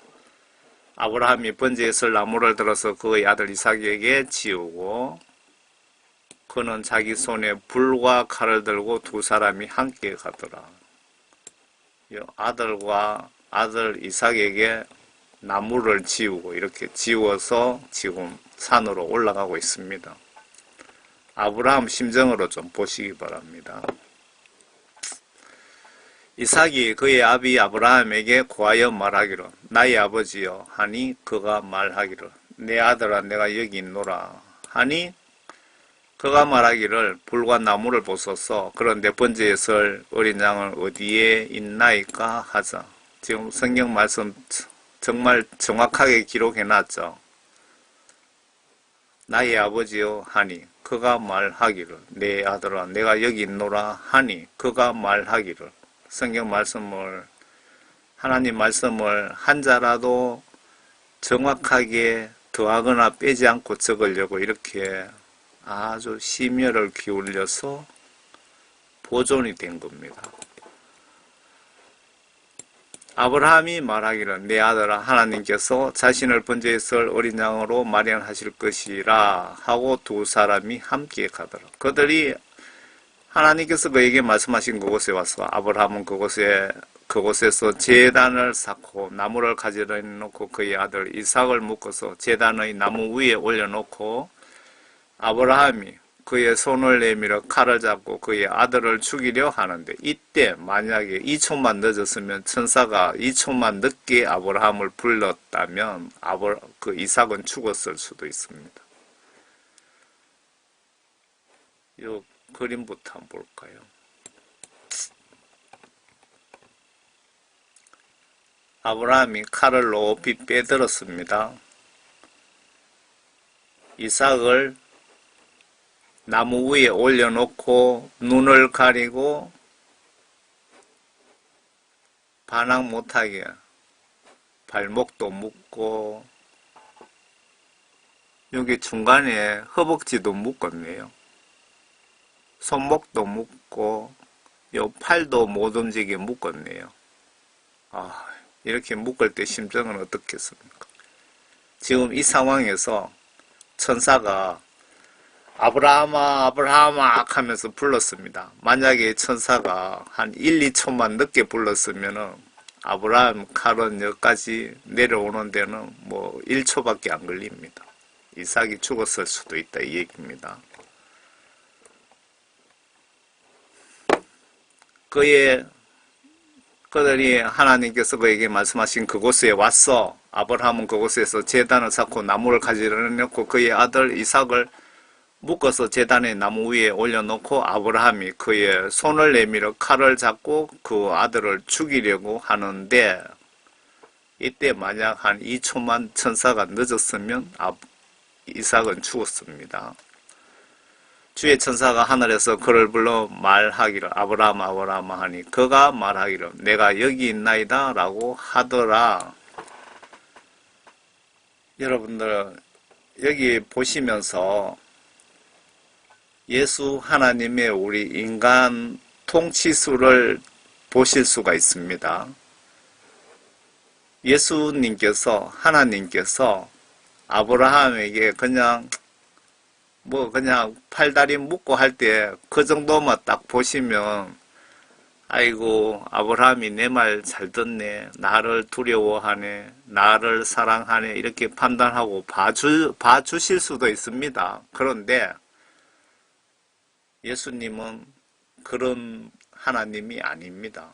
Speaker 1: 아브라함이 번제에 쓸 나무를 들어서 그의 아들 이삭에게 지우고 그는 자기 손에 불과 칼을 들고 두 사람이 함께 가더라. 아들과 아들 이삭에게 나무를 지우고 이렇게 지워서 지금 산으로 올라가고 있습니다. 아브라함 심정으로 좀 보시기 바랍니다. 이삭이 그의 아비 아브라함에게 고하여 말하기를 나의 아버지여 하니 그가 말하기를 내 아들아 내가 여기 있노라 하니 그가 말하기를 불과 나무를 보소서 그런데 번제에 설 어린 양은 어디에 있나이까 하자. 지금 성경 말씀 정말 정확하게 기록해놨죠. 나의 아버지여 하니 그가 말하기를 내 아들아 내가 여기 있노라 하니 그가 말하기를 성경 말씀을 하나님 말씀을 한자라도 정확하게 더하거나 빼지 않고 적으려고 이렇게 아주 심혈을 기울여서 보존이 된 겁니다. 아브라함이 말하기를 내 아들아 하나님께서 자신을 번제에 설 어린 양으로 마련하실 것이라 하고 두 사람이 함께 가더라. 그들이 하나님께서 그에게 말씀하신 그곳에 와서 아브라함은 그곳에서 제단을 쌓고 나무를 가지러 놓고 그의 아들 이삭을 묶어서 제단의 나무 위에 올려놓고 아브라함이 그의 손을 내밀어 칼을 잡고 그의 아들을 죽이려 하는데 이때 만약에 2초만 늦었으면 천사가 2초만 늦게 아브라함을 불렀다면 그 이삭은 죽었을 수도 있습니다. 이 그림부터 한번 볼까요? 아브라함이 칼을 높이 빼들었습니다. 이삭을 나무 위에 올려놓고 눈을 가리고 반항 못하게 발목도 묶고 여기 중간에 허벅지도 묶었네요. 손목도 묶고 요 팔도 못 움직이게 묶었네요. 이렇게 묶을 때 심정은 어떻겠습니까? 지금 이 상황에서 천사가 아브라함아 아브라함아 하면서 불렀습니다. 만약에 천사가 한 1, 2초만 늦게 불렀으면 아브라함 칼은 여기까지 내려오는 데는 뭐 1초밖에 안 걸립니다. 이삭이 죽었을 수도 있다 이 얘기입니다. 그들이 하나님께서 그에게 말씀하신 그곳에 왔어. 아브라함은 그곳에서 제단을 쌓고 나무를 가지러 놓고 그의 아들 이삭을 묶어서 제단의 나무 위에 올려놓고 아브라함이 그의 손을 내밀어 칼을 잡고 그 아들을 죽이려고 하는데 이때 만약 한 2초만 천사가 늦었으면 이삭은 죽었습니다. 주의 천사가 하늘에서 그를 불러 말하기를 아브라함 아브라함 하니 그가 말하기를 내가 여기 있나이다 라고 하더라. 여러분들 여기 보시면서 예수 하나님의 우리 인간 통치수를 보실 수가 있습니다. 예수님께서 하나님께서 아브라함에게 그냥 팔다리 묶고 할 때 그 정도만 딱 보시면 아이고 아브라함이 내 말 잘 듣네, 나를 두려워하네, 나를 사랑하네 이렇게 판단하고 봐주실 수도 있습니다. 그런데 예수님은 그런 하나님이 아닙니다.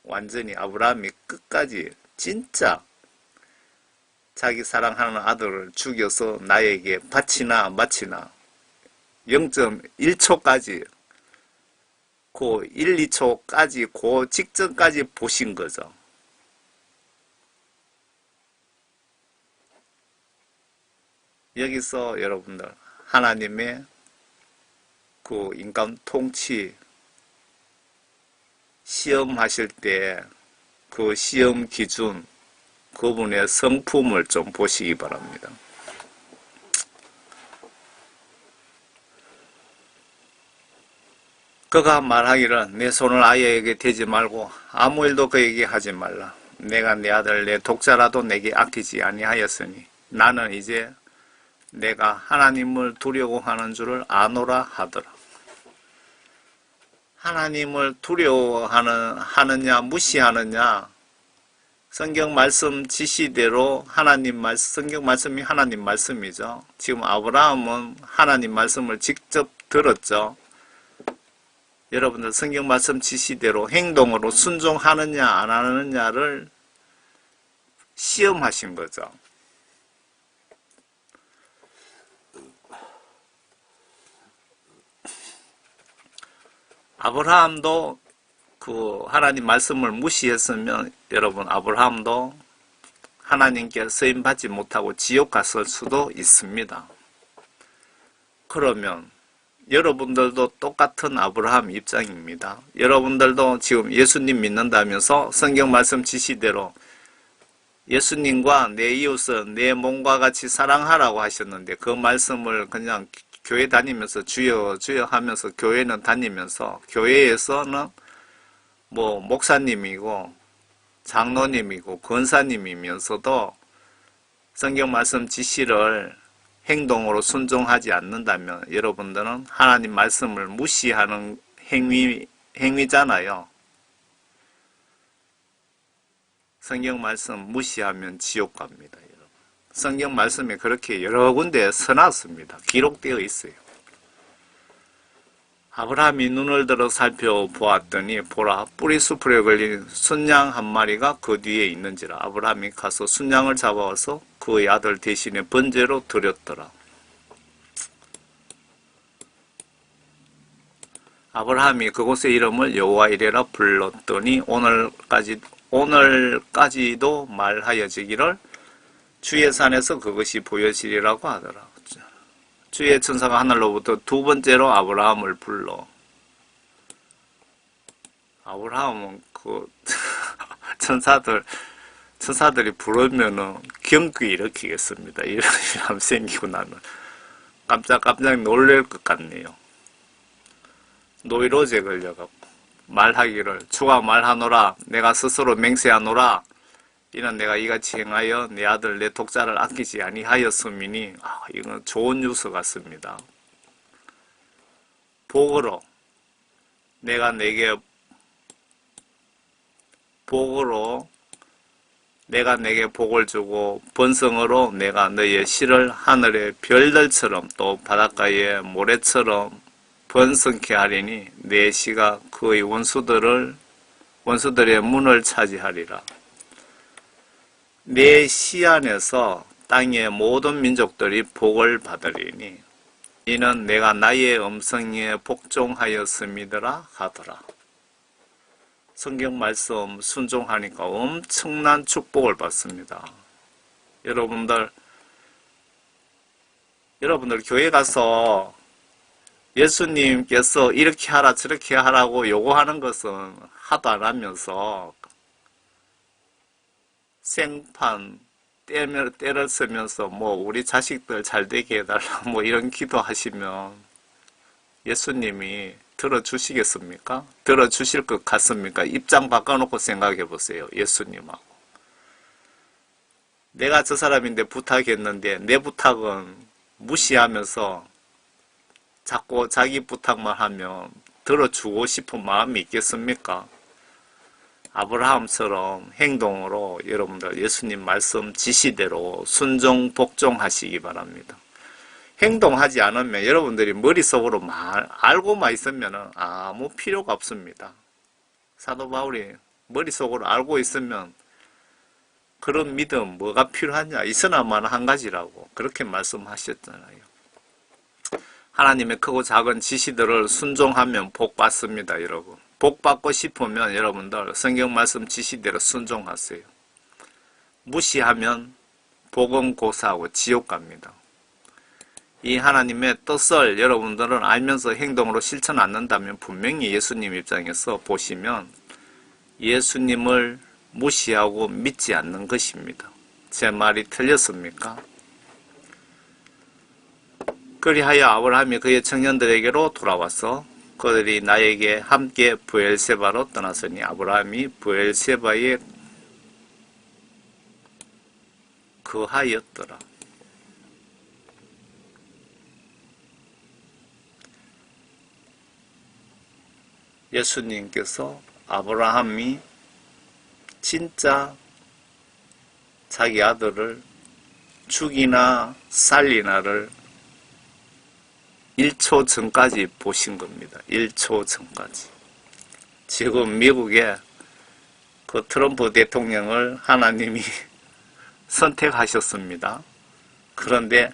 Speaker 1: 완전히 아브라함이 끝까지 진짜 자기 사랑하는 아들을 죽여서 나에게 바치나 마치나 0.1초까지 그 1, 2초까지 그 직전까지 보신 거죠. 여기서 여러분들 하나님의 그 인간 통치 시험하실 때 그 시험 기준, 그분의 성품을 좀 보시기 바랍니다. 그가 말하기를 내 손을 아이에게 대지 말고 아무 일도 그에게 하지 말라. 내가 내 아들 내 독자라도 내게 아끼지 아니하였으니 나는 이제 내가 하나님을 두려워하는 줄을 아노라 하더라. 하나님을 두려워하느냐 무시하느냐, 성경 말씀 지시대로 성경 말씀이 하나님 말씀이죠. 지금 아브라함은 하나님 말씀을 직접 들었죠. 여러분들 성경 말씀 지시대로 행동으로 순종하느냐 안 하느냐를 시험하신 거죠. 아브라함도 그 하나님 말씀을 무시했으면 여러분 아브라함도 하나님께 쓰임받지 못하고 지옥 갔을 수도 있습니다. 그러면 여러분들도 똑같은 아브라함 입장입니다. 여러분들도 지금 예수님 믿는다면서 성경 말씀 지시대로 예수님과 내 이웃을 내 몸과 같이 사랑하라고 하셨는데 그 말씀을 그냥 교회 다니면서 주여 주여 하면서 교회는 다니면서 교회에서는 뭐 목사님이고 장로님이고 권사님이면서도 성경 말씀 지시를 행동으로 순종하지 않는다면 여러분들은 하나님 말씀을 무시하는 행위잖아요. 성경 말씀 무시하면 지옥 갑니다. 여러분. 성경 말씀에 그렇게 여러 군데 써놨습니다. 기록되어 있어요. 아브라함이 눈을 들어 살펴보았더니 보라, 뿌리 수풀에 걸린 순양 한 마리가 그 뒤에 있는지라. 아브라함이 가서 순양을 잡아와서 그의 아들 대신에 번제로 드렸더라. 아브라함이 그곳의 이름을 여호와 이레라 불렀더니 오늘까지도 말하여지기를 주의 산에서 그것이 보여지리라고 하더라. 주의 천사가 하늘로부터 두 번째로 아브라함을 불러. 아브라함은 그 천사들이 부르면은 경기 일으키겠습니다. 이런 사람 생기고 나면 깜짝 놀랄 것 같네요. 노이로제 걸려갖고 말하기를 주가 말하노라 내가 스스로 맹세하노라 이는 내가 이같이 행하여 내 아들 내 독자를 아끼지 아니하였음이니 이건 좋은 뉴스 같습니다. 복으로 내가 내게 복을 주고 번성으로 내가 너의 씨를 하늘의 별들처럼 또 바닷가의 모래처럼 번성케 하리니 내 씨가 그의 원수들의 문을 차지하리라. 내 씨 안에서 땅의 모든 민족들이 복을 받으리니 이는 내가 나의 음성에 복종하였음이더라 하더라. 성경 말씀 순종하니까 엄청난 축복을 받습니다. 여러분들 교회 가서 예수님께서 이렇게 하라 저렇게 하라고 요구하는 것은 하도 안 하면서 생판 때를 쓰면서 뭐 우리 자식들 잘 되게 해달라 뭐 이런 기도하시면 예수님이 들어주시겠습니까? 들어주실 것 같습니까? 입장 바꿔놓고 생각해 보세요. 예수님하고 내가 저 사람인데 부탁했는데 내 부탁은 무시하면서 자꾸 자기 부탁만 하면 들어주고 싶은 마음이 있겠습니까? 아브라함처럼 행동으로 여러분들 예수님 말씀 지시대로 순종 복종하시기 바랍니다. 행동하지 않으면 여러분들이 머릿속으로 알고만 있으면 아무 필요가 없습니다. 사도 바울이 머릿속으로 알고 있으면 그런 믿음 뭐가 필요하냐 있으나마나 한 가지라고 그렇게 말씀하셨잖아요. 하나님의 크고 작은 지시들을 순종하면 복 받습니다. 여러분 복 받고 싶으면 여러분들 성경 말씀 지시대로 순종하세요. 무시하면 복은 고사하고 지옥 갑니다. 이 하나님의 뜻을 여러분들은 알면서 행동으로 실천 않는다면 분명히 예수님 입장에서 보시면 예수님을 무시하고 믿지 않는 것입니다. 제 말이 틀렸습니까? 그리하여 아브라함이 그의 청년들에게로 돌아와서 그들이 나에게 함께 브엘세바로 떠났으니 아브라함이 브엘세바에 거하였더라. 예수님께서 아브라함이 진짜 자기 아들을 죽이나 살리나를 1초 전까지 보신 겁니다. 1초 전까지. 지금 미국의 그 트럼프 대통령을 하나님이 선택하셨습니다. 그런데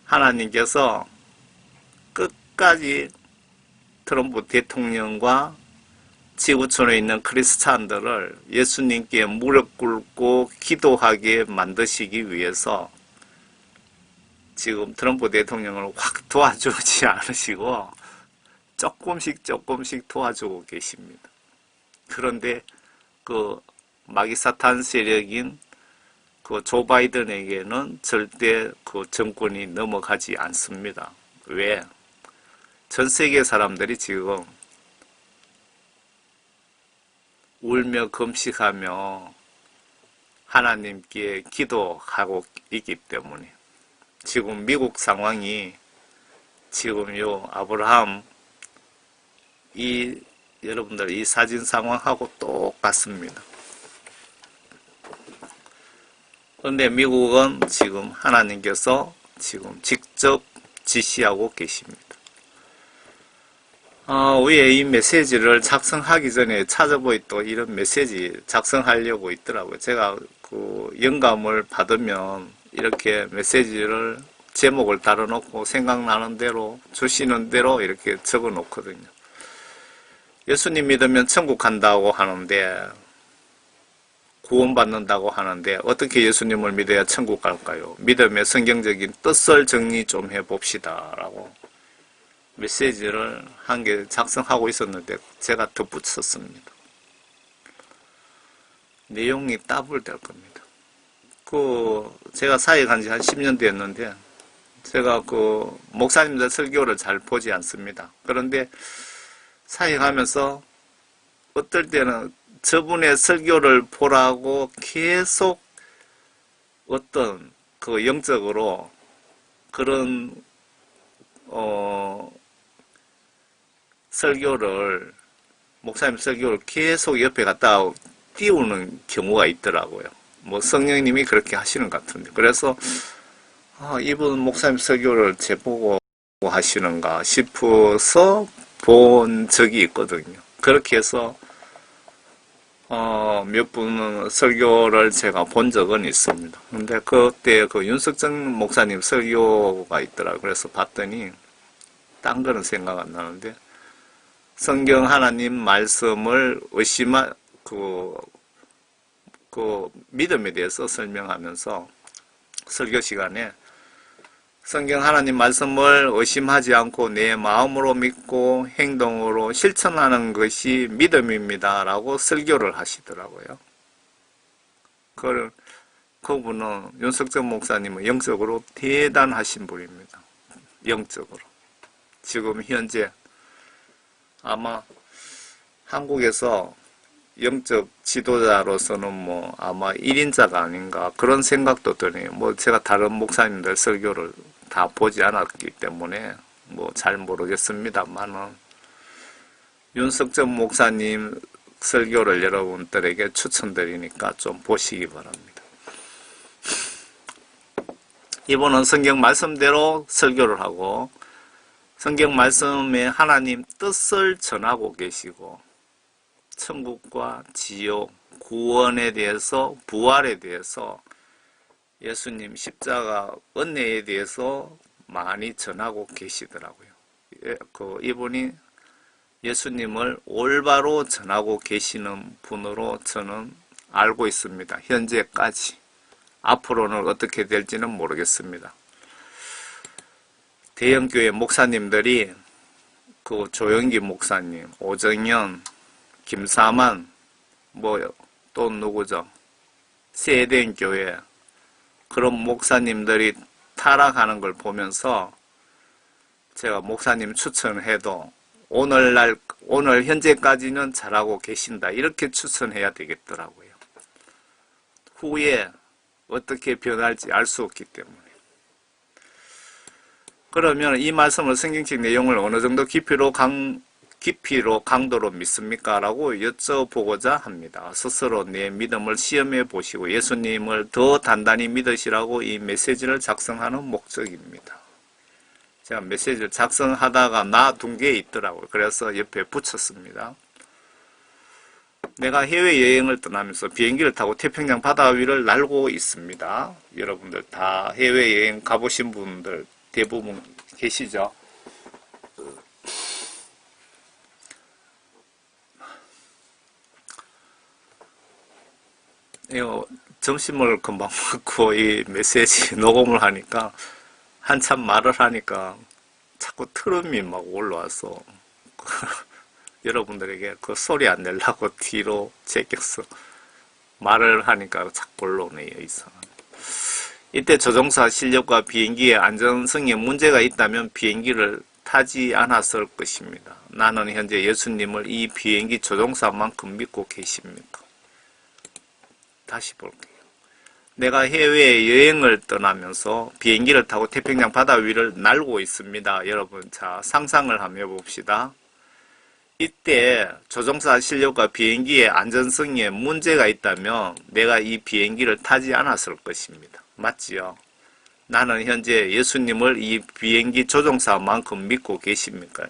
Speaker 1: 하나님께서 끝까지 트럼프 대통령과 지구촌에 있는 크리스찬들을 예수님께 무릎 꿇고 기도하게 만드시기 위해서 지금 트럼프 대통령을 확 도와주지 않으시고 조금씩 도와주고 계십니다. 그런데 그 마귀사탄 세력인 그 조 바이든에게는 절대 그 정권이 넘어가지 않습니다. 왜? 전 세계 사람들이 지금 울며 금식하며 하나님께 기도하고 있기 때문에 지금 미국 상황이 지금 요 아브라함 여러분들 이 사진 상황하고 똑같습니다. 그런데 미국은 지금 하나님께서 지금 직접 지시하고 계십니다. 위에 이 메시지를 작성하기 전에 찾아보니 또 이런 메시지 작성하려고 있더라고요. 제가 그 영감을 받으면 이렇게 메시지를 제목을 달아놓고 생각나는 대로 주시는 대로 이렇게 적어 놓거든요. 예수님 믿으면 천국 간다고 하는데 구원받는다고 하는데 어떻게 예수님을 믿어야 천국 갈까요? 믿음의 성경적인 뜻을 정리 좀 해봅시다 라고 메시지를 한 개 작성하고 있었는데 제가 덧붙였습니다. 내용이 따블될 겁니다. 제가 사역한 지 한 10년 됐는데 제가 목사님들 설교를 잘 보지 않습니다. 그런데 사역하면서 어떨 때는 저분의 설교를 보라고 계속 어떤 영적으로 그런 목사님 설교를 계속 옆에 갖다 띄우는 경우가 있더라고요. 성령님이 그렇게 하시는 것 같은데. 그래서, 이분 목사님 설교를 제보고 하시는가 싶어서 본 적이 있거든요. 그렇게 해서, 몇 분은 설교를 제가 본 적은 있습니다. 근데 그때 윤석정 목사님 설교가 있더라고요. 그래서 봤더니, 딴 거는 생각 안 나는데, 성경 하나님 말씀을 믿음에 대해서 설명하면서 설교 시간에 성경 하나님 말씀을 의심하지 않고 내 마음으로 믿고 행동으로 실천하는 것이 믿음입니다. 라고 설교를 하시더라고요. 그분은 윤석정 목사님은 영적으로 대단하신 분입니다. 영적으로. 지금 현재 아마 한국에서 영적 지도자로서는 아마 1인자가 아닌가 그런 생각도 드네요. 제가 다른 목사님들 설교를 다 보지 않았기 때문에 잘 모르겠습니다만은 윤석정 목사님 설교를 여러분들에게 추천드리니까 좀 보시기 바랍니다. 이분은 성경 말씀대로 설교를 하고 성경 말씀에 하나님 뜻을 전하고 계시고 천국과 지옥, 구원에 대해서, 부활에 대해서 예수님 십자가 은혜에 대해서 많이 전하고 계시더라고요. 이분이 예수님을 올바로 전하고 계시는 분으로 저는 알고 있습니다. 현재까지. 앞으로는 어떻게 될지는 모르겠습니다. 대형교회 목사님들이 그 조영기 목사님, 오정현, 김사만, 또 누구죠? 세대인 교회 그런 목사님들이 타락하는 걸 보면서 제가 목사님 추천해도 오늘 현재까지는 잘하고 계신다 이렇게 추천해야 되겠더라고요. 후에 어떻게 변할지 알 수 없기 때문에. 그러면 이 말씀을 성경책 내용을 어느 정도 깊이로 강도로 믿습니까? 라고 여쭤보고자 합니다. 스스로 내 믿음을 시험해 보시고 예수님을 더 단단히 믿으시라고 이 메시지를 작성하는 목적입니다. 제가 메시지를 작성하다가 놔둔 게 있더라고요. 그래서 옆에 붙였습니다. 내가 해외여행을 떠나면서 비행기를 타고 태평양 바다 위를 날고 있습니다. 여러분들 다 해외여행 가보신 분들 대부분 계시죠? 이거 점심을 금방 먹고 이 메시지 녹음을 하니까 한참 말을 하니까 자꾸 트름이 막 올라와서 여러분들에게 그 소리 안 내려고 뒤로 제껴서 말을 하니까 자꾸 올라오네요. 이상. 이때 조종사 실력과 비행기의 안전성에 문제가 있다면 비행기를 타지 않았을 것입니다. 나는 현재 예수님을 이 비행기 조종사만큼 믿고 계십니까? 다시 볼게요. 내가 해외 여행을 떠나면서 비행기를 타고 태평양 바다 위를 날고 있습니다. 여러분, 자, 상상을 한번 해봅시다. 이때 조종사 실력과 비행기의 안전성에 문제가 있다면 내가 이 비행기를 타지 않았을 것입니다. 맞지요? 나는 현재 예수님을 이 비행기 조종사만큼 믿고 계십니까?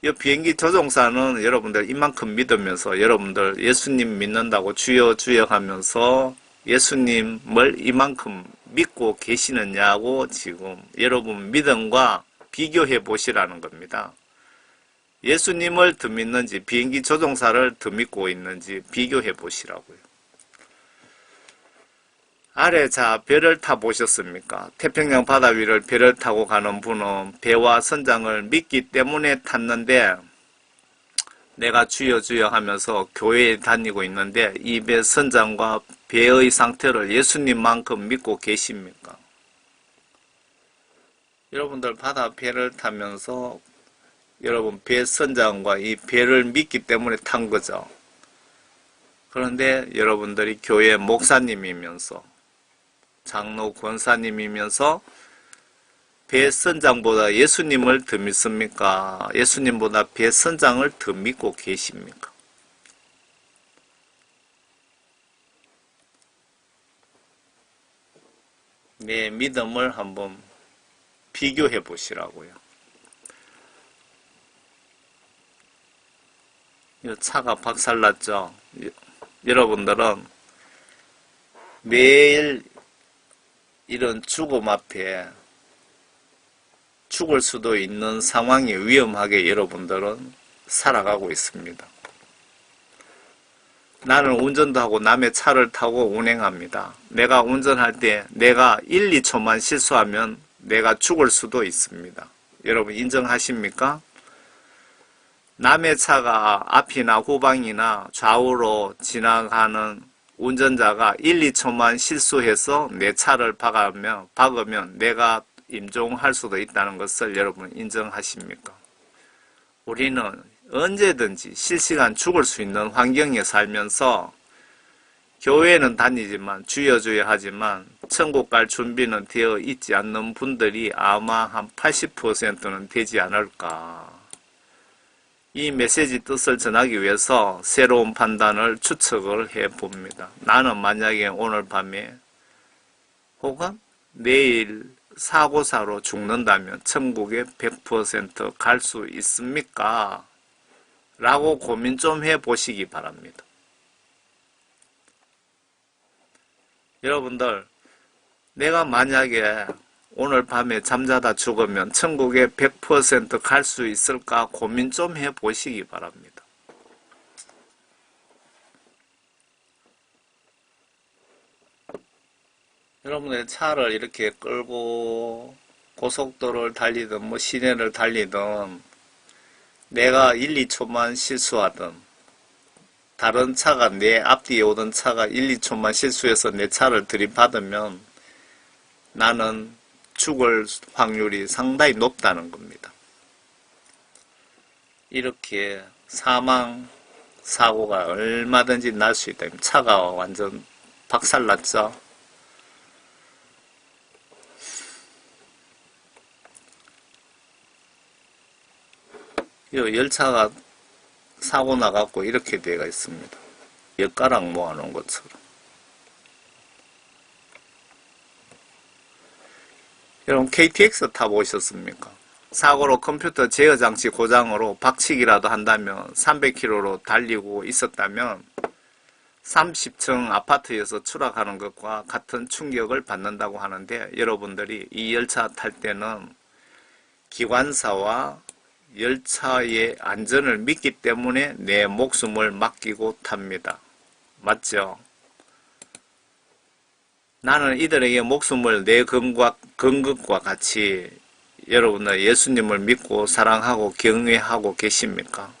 Speaker 1: 이 비행기 조종사는 여러분들 이만큼 믿으면서 여러분들 예수님 믿는다고 주여 주여 하면서 예수님을 이만큼 믿고 계시느냐고 지금 여러분 믿음과 비교해 보시라는 겁니다. 예수님을 더 믿는지 비행기 조종사를 더 믿고 있는지 비교해 보시라고요. 아래 자 배를 타 보셨습니까? 태평양 바다 위를 배를 타고 가는 분은 배와 선장을 믿기 때문에 탔는데 내가 주여 주여 하면서 교회에 다니고 있는데 이 배 선장과 배의 상태를 예수님만큼 믿고 계십니까? 여러분들 바다 배를 타면서 여러분 배 선장과 이 배를 믿기 때문에 탄 거죠. 그런데 여러분들이 교회 목사님이면서 장로 권사님이면서 배 선장보다 예수님을 더 믿습니까? 예수님보다 배 선장을 더 믿고 계십니까? 내 믿음을 한번 비교해 보시라고요. 이 차가 박살났죠? 여러분들은 매일 이런 죽음 앞에 죽을 수도 있는 상황이 위험하게 여러분들은 살아가고 있습니다. 나는 운전도 하고 남의 차를 타고 운행합니다. 내가 운전할 때 내가 1, 2초만 실수하면 내가 죽을 수도 있습니다. 여러분 인정하십니까? 남의 차가 앞이나 후방이나 좌우로 지나가는 운전자가 1, 2초만 실수해서 내 차를 박으면 내가 임종할 수도 있다는 것을 여러분 인정하십니까? 우리는 언제든지 실시간 죽을 수 있는 환경에 살면서 교회는 다니지만 주여 주여 하지만 천국 갈 준비는 되어 있지 않는 분들이 아마 한 80%는 되지 않을까. 이 메시지 뜻을 전하기 위해서 새로운 판단을 추측을 해봅니다. 나는 만약에 오늘 밤에 혹은 내일 사고사로 죽는다면 천국에 100% 갈 수 있습니까? 라고 고민 좀 해보시기 바랍니다. 여러분들, 내가 만약에 오늘 밤에 잠자다 죽으면 천국에 100% 갈 수 있을까 고민 좀 해보시기 바랍니다. 여러분의 차를 이렇게 끌고 고속도로를 달리든 뭐 시내를 달리든 내가 1, 2초만 실수하든 다른 차가 내 앞뒤에 오던 차가 1, 2초만 실수해서 내 차를 들이받으면 나는 죽을 확률이 상당히 높다는 겁니다. 이렇게 사망 사고가 얼마든지 날 수 있다. 차가 완전 박살났죠. 열차가 사고 나갖고 이렇게 되어 있습니다. 엿가락 모아놓은 것처럼. 여러분 KTX 타보셨습니까? 사고로 컴퓨터 제어 장치 고장으로 박치기라도 한다면 300km로 달리고 있었다면 30층 아파트에서 추락하는 것과 같은 충격을 받는다고 하는데, 여러분들이 이 열차 탈 때는 기관사와 열차의 안전을 믿기 때문에 내 목숨을 맡기고 탑니다. 맞죠? 나는 이들에게 목숨을 내건 것과 같이 여러분은 예수님을 믿고 사랑하고 경외하고 계십니까?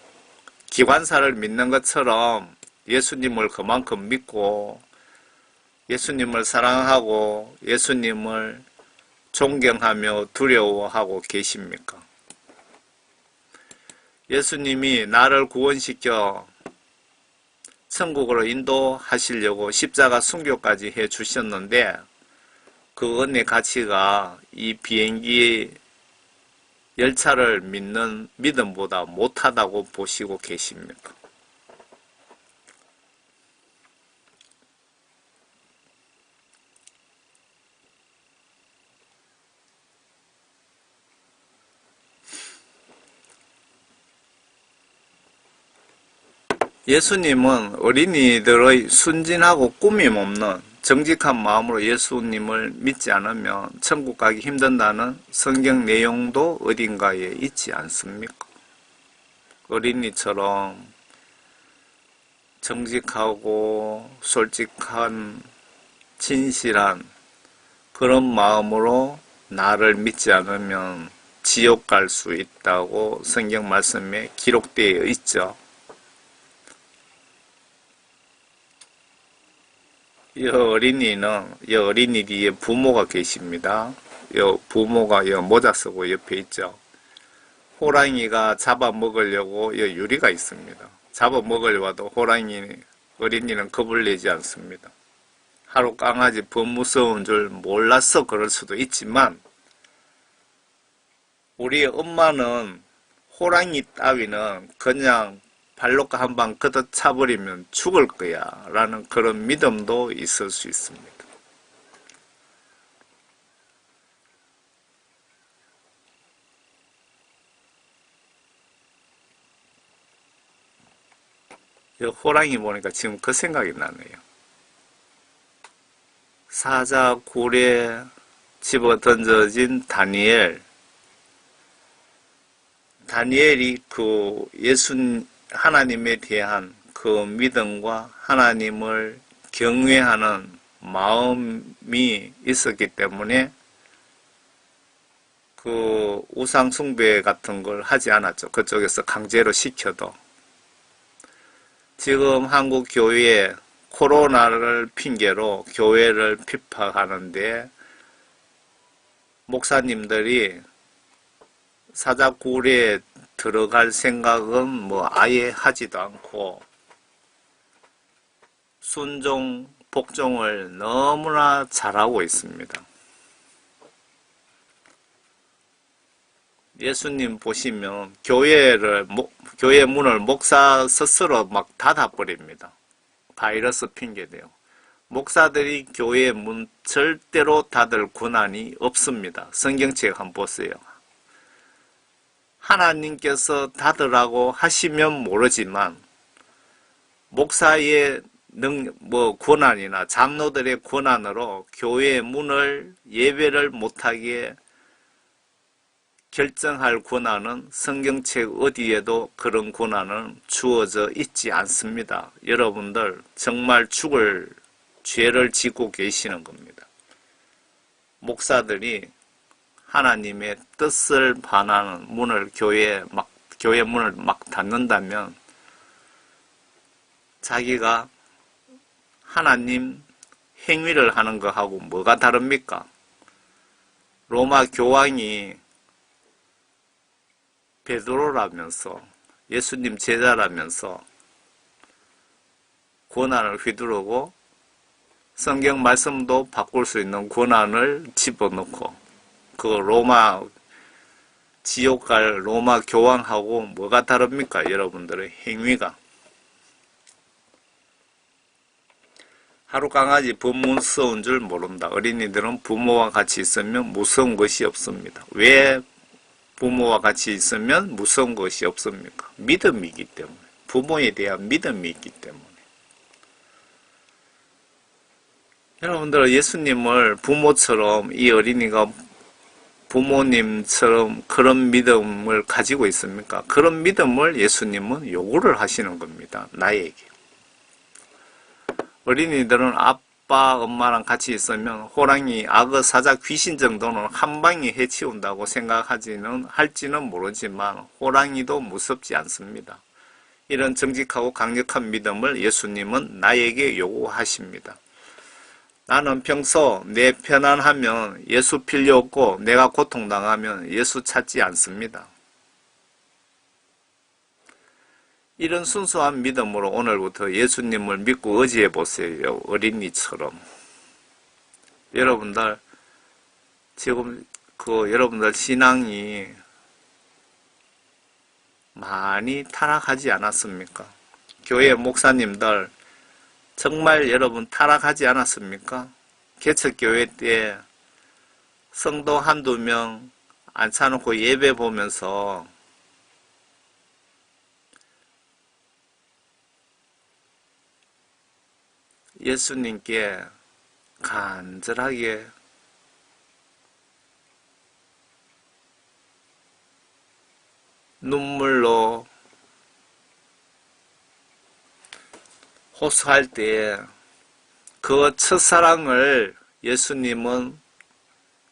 Speaker 1: 기관사를 믿는 것처럼 예수님을 그만큼 믿고 예수님을 사랑하고 예수님을 존경하며 두려워하고 계십니까? 예수님이 나를 구원시켜 천국으로 인도하시려고 십자가 순교까지 해 주셨는데 그 은혜 가치가 이 비행기 열차를 믿는 믿음보다 못하다고 보시고 계십니까? 예수님은 어린이들의 순진하고 꾸밈 없는 정직한 마음으로 예수님을 믿지 않으면 천국 가기 힘든다는 성경 내용도 어딘가에 있지 않습니까? 어린이처럼 정직하고 솔직한 진실한 그런 마음으로 나를 믿지 않으면 지옥 갈 수 있다고 성경 말씀에 기록되어 있죠. 이 어린이 뒤에 부모가 계십니다. 이 부모가 모자 쓰고 옆에 있죠. 호랑이가 잡아먹으려고 유리가 있습니다. 잡아먹으려도 어린이는 겁을 내지 않습니다. 하루 강아지 범 무서운 줄 몰라서 그럴 수도 있지만 우리 엄마는 호랑이 따위는 그냥 발로 한 방 걷어차버리면 죽을 거야 라는 그런 믿음도 있을 수 있습니다. 호랑이 보니까 지금 그 생각이 나네요. 사자 굴에 집어 던져진 다니엘이 그 하나님에 대한 그 믿음과 하나님을 경외하는 마음이 있었기 때문에 그 우상 숭배 같은 걸 하지 않았죠. 그쪽에서 강제로 시켜도. 지금 한국 교회에 코로나를 핑계로 교회를 핍박하는데 목사님들이 사자굴에 들어갈 생각은 아예 하지도 않고 순종, 복종을 너무나 잘하고 있습니다. 예수님 보시면 교회 문을 목사 스스로 막 닫아버립니다. 바이러스 핑계대요. 목사들이 교회 문 절대로 닫을 권한이 없습니다. 성경책 한번 보세요. 하나님께서 닫으라고 하시면 모르지만 목사의 권한이나 장로들의 권한으로 교회의 문을 예배를 못하게 결정할 권한은 성경책 어디에도 그런 권한은 주어져 있지 않습니다. 여러분들 정말 죽을 죄를 짓고 계시는 겁니다. 목사들이 하나님의 뜻을 반하는 문을 교회 문을 막 닫는다면 자기가 하나님 행위를 하는 것하고 뭐가 다릅니까? 로마 교황이 베드로라면서 예수님 제자라면서 권한을 휘두르고 성경 말씀도 바꿀 수 있는 권한을 집어넣고 그 로마 지옥 갈 로마 교황하고 뭐가 다릅니까? 여러분들의 행위가. 하루 강아지 법 무서운 줄 모른다. 어린이들은 부모와 같이 있으면 무서운 것이 없습니다. 왜 부모와 같이 있으면 무서운 것이 없습니까? 믿음이기 때문에. 부모에 대한 믿음이 있기 때문에. 여러분들 예수님을 부모처럼 이 어린이가 부모님처럼 그런 믿음을 가지고 있습니까? 그런 믿음을 예수님은 요구를 하시는 겁니다. 나에게. 어린이들은 아빠, 엄마랑 같이 있으면 호랑이, 악어, 사자, 귀신 정도는 한 방에 해치운다고 할지는 모르지만 호랑이도 무섭지 않습니다. 이런 정직하고 강력한 믿음을 예수님은 나에게 요구하십니다. 나는 평소 내 편안하면 예수 필요 없고 내가 고통당하면 예수 찾지 않습니다. 이런 순수한 믿음으로 오늘부터 예수님을 믿고 의지해 보세요. 어린이처럼. 여러분들 지금 여러분들 신앙이 많이 타락하지 않았습니까? 교회 목사님들 정말 여러분 타락하지 않았습니까? 개척교회 때 성도 한두 명 앉혀놓고 예배 보면서 예수님께 간절하게 눈물로 호소할 때 그 첫사랑을 예수님은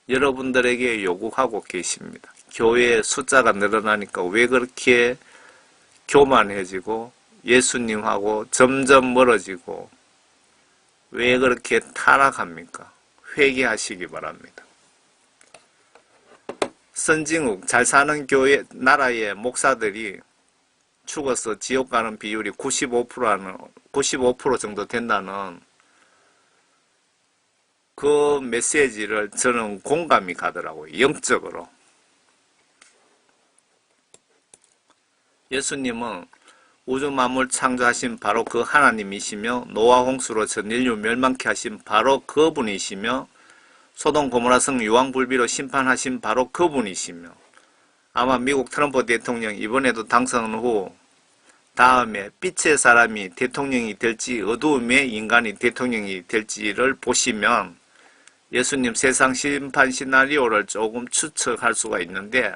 Speaker 1: 여러분들에게 요구하고 계십니다. 교회의 숫자가 늘어나니까 왜 그렇게 교만해지고 예수님하고 점점 멀어지고 왜 그렇게 타락합니까? 회개하시기 바랍니다. 선진국, 잘 사는 나라의 목사들이 죽어서 지옥 가는 비율이 95% 정도 된다는 그 메시지를 저는 공감이 가더라고요. 영적으로. 예수님은 우주 만물 창조하신 바로 그 하나님이시며 노아 홍수로 전 인류 멸망케 하신 바로 그분이시며 소돔 고모라 성 유황불비로 심판하신 바로 그분이시며 아마 미국 트럼프 대통령 이번에도 당선 후 다음에 빛의 사람이 대통령이 될지 어두움의 인간이 대통령이 될지를 보시면 예수님 세상 심판 시나리오를 조금 추측할 수가 있는데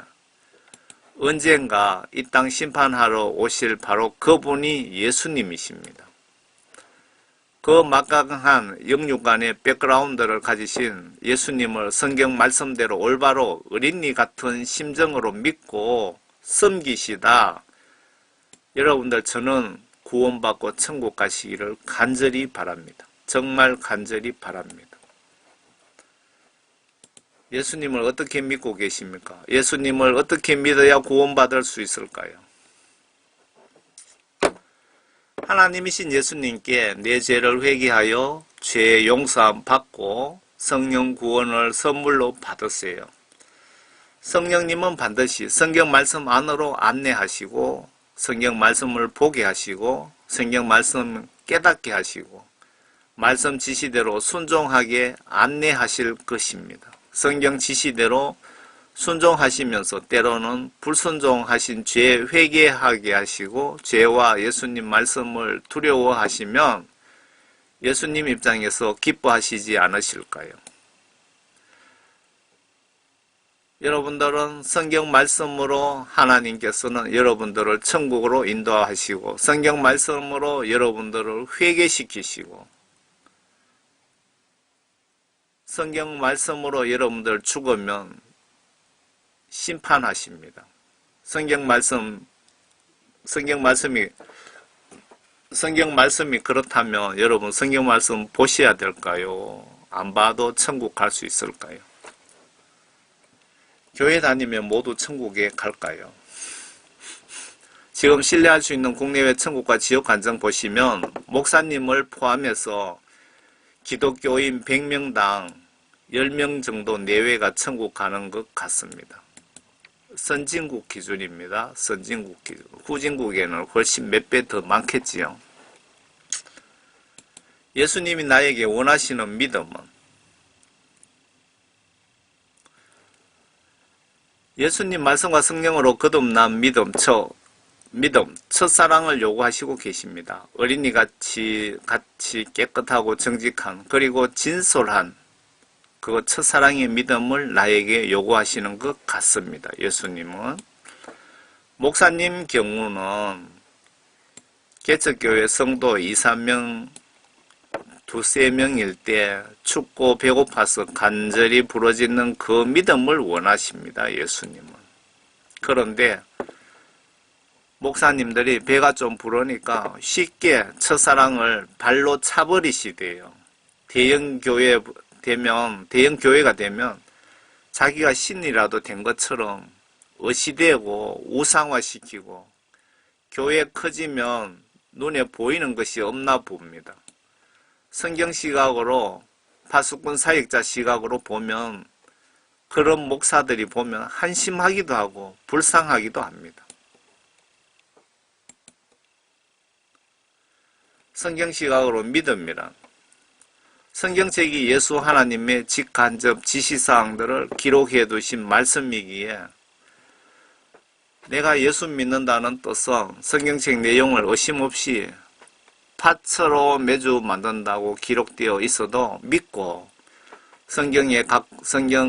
Speaker 1: 언젠가 이 땅 심판하러 오실 바로 그분이 예수님이십니다. 그 막강한 영육간의 백그라운드를 가지신 예수님을 성경 말씀대로 올바로 어린이 같은 심정으로 믿고 섬기시다. 여러분들 저는 구원받고 천국 가시기를 간절히 바랍니다. 정말 간절히 바랍니다. 예수님을 어떻게 믿고 계십니까? 예수님을 어떻게 믿어야 구원받을 수 있을까요? 하나님이신 예수님께 내 죄를 회개하여 죄 용서함 받고 성령 구원을 선물로 받으세요. 성령님은 반드시 성경 말씀 안으로 안내하시고 성경 말씀을 보게 하시고 성경 말씀 깨닫게 하시고 말씀 지시대로 순종하게 안내하실 것입니다. 성경 지시대로 순종하시면서 때로는 불순종하신 죄 회개하게 하시고 죄와 예수님 말씀을 두려워하시면 예수님 입장에서 기뻐하시지 않으실까요? 여러분들은 성경 말씀으로 하나님께서는 여러분들을 천국으로 인도하시고 성경 말씀으로 여러분들을 회개시키시고 성경 말씀으로 여러분들 죽으면 심판하십니다. 성경 말씀이 그렇다면 여러분 성경 말씀 보셔야 될까요? 안 봐도 천국 갈 수 있을까요? 교회 다니면 모두 천국에 갈까요? 지금 신뢰할 수 있는 국내외 천국과 지옥 관정 보시면 목사님을 포함해서 기독교인 100명당 10명 정도 내외가 천국 가는 것 같습니다. 선진국 기준입니다. 선진국 기준. 후진국에는 훨씬 몇 배 더 많겠지요. 예수님이 나에게 원하시는 믿음은 예수님 말씀과 성령으로 거듭난 믿음, 첫사랑을 요구하시고 계십니다. 어린이같이 깨끗하고 정직한 그리고 진솔한 그 첫사랑의 믿음을 나에게 요구하시는 것 같습니다. 예수님은. 목사님 경우는 개척교회 성도 2, 3명, 2, 3명일 때 춥고 배고파서 간절히 부르짖는 그 믿음을 원하십니다. 예수님은. 그런데 목사님들이 배가 좀 부르니까 쉽게 첫사랑을 발로 차버리시대요. 대형교회가 되면 자기가 신이라도 된 것처럼 의시되고 우상화시키고 교회 커지면 눈에 보이는 것이 없나 봅니다. 성경 시각으로 파수꾼 사역자 시각으로 보면 그런 목사들이 보면 한심하기도 하고 불쌍하기도 합니다. 성경 시각으로 믿음이란 성경책이 예수 하나님의 직간접 지시사항들을 기록해 두신 말씀이기에 내가 예수 믿는다는 뜻은 성경책 내용을 의심없이 파처로 매주 만든다고 기록되어 있어도 믿고 성경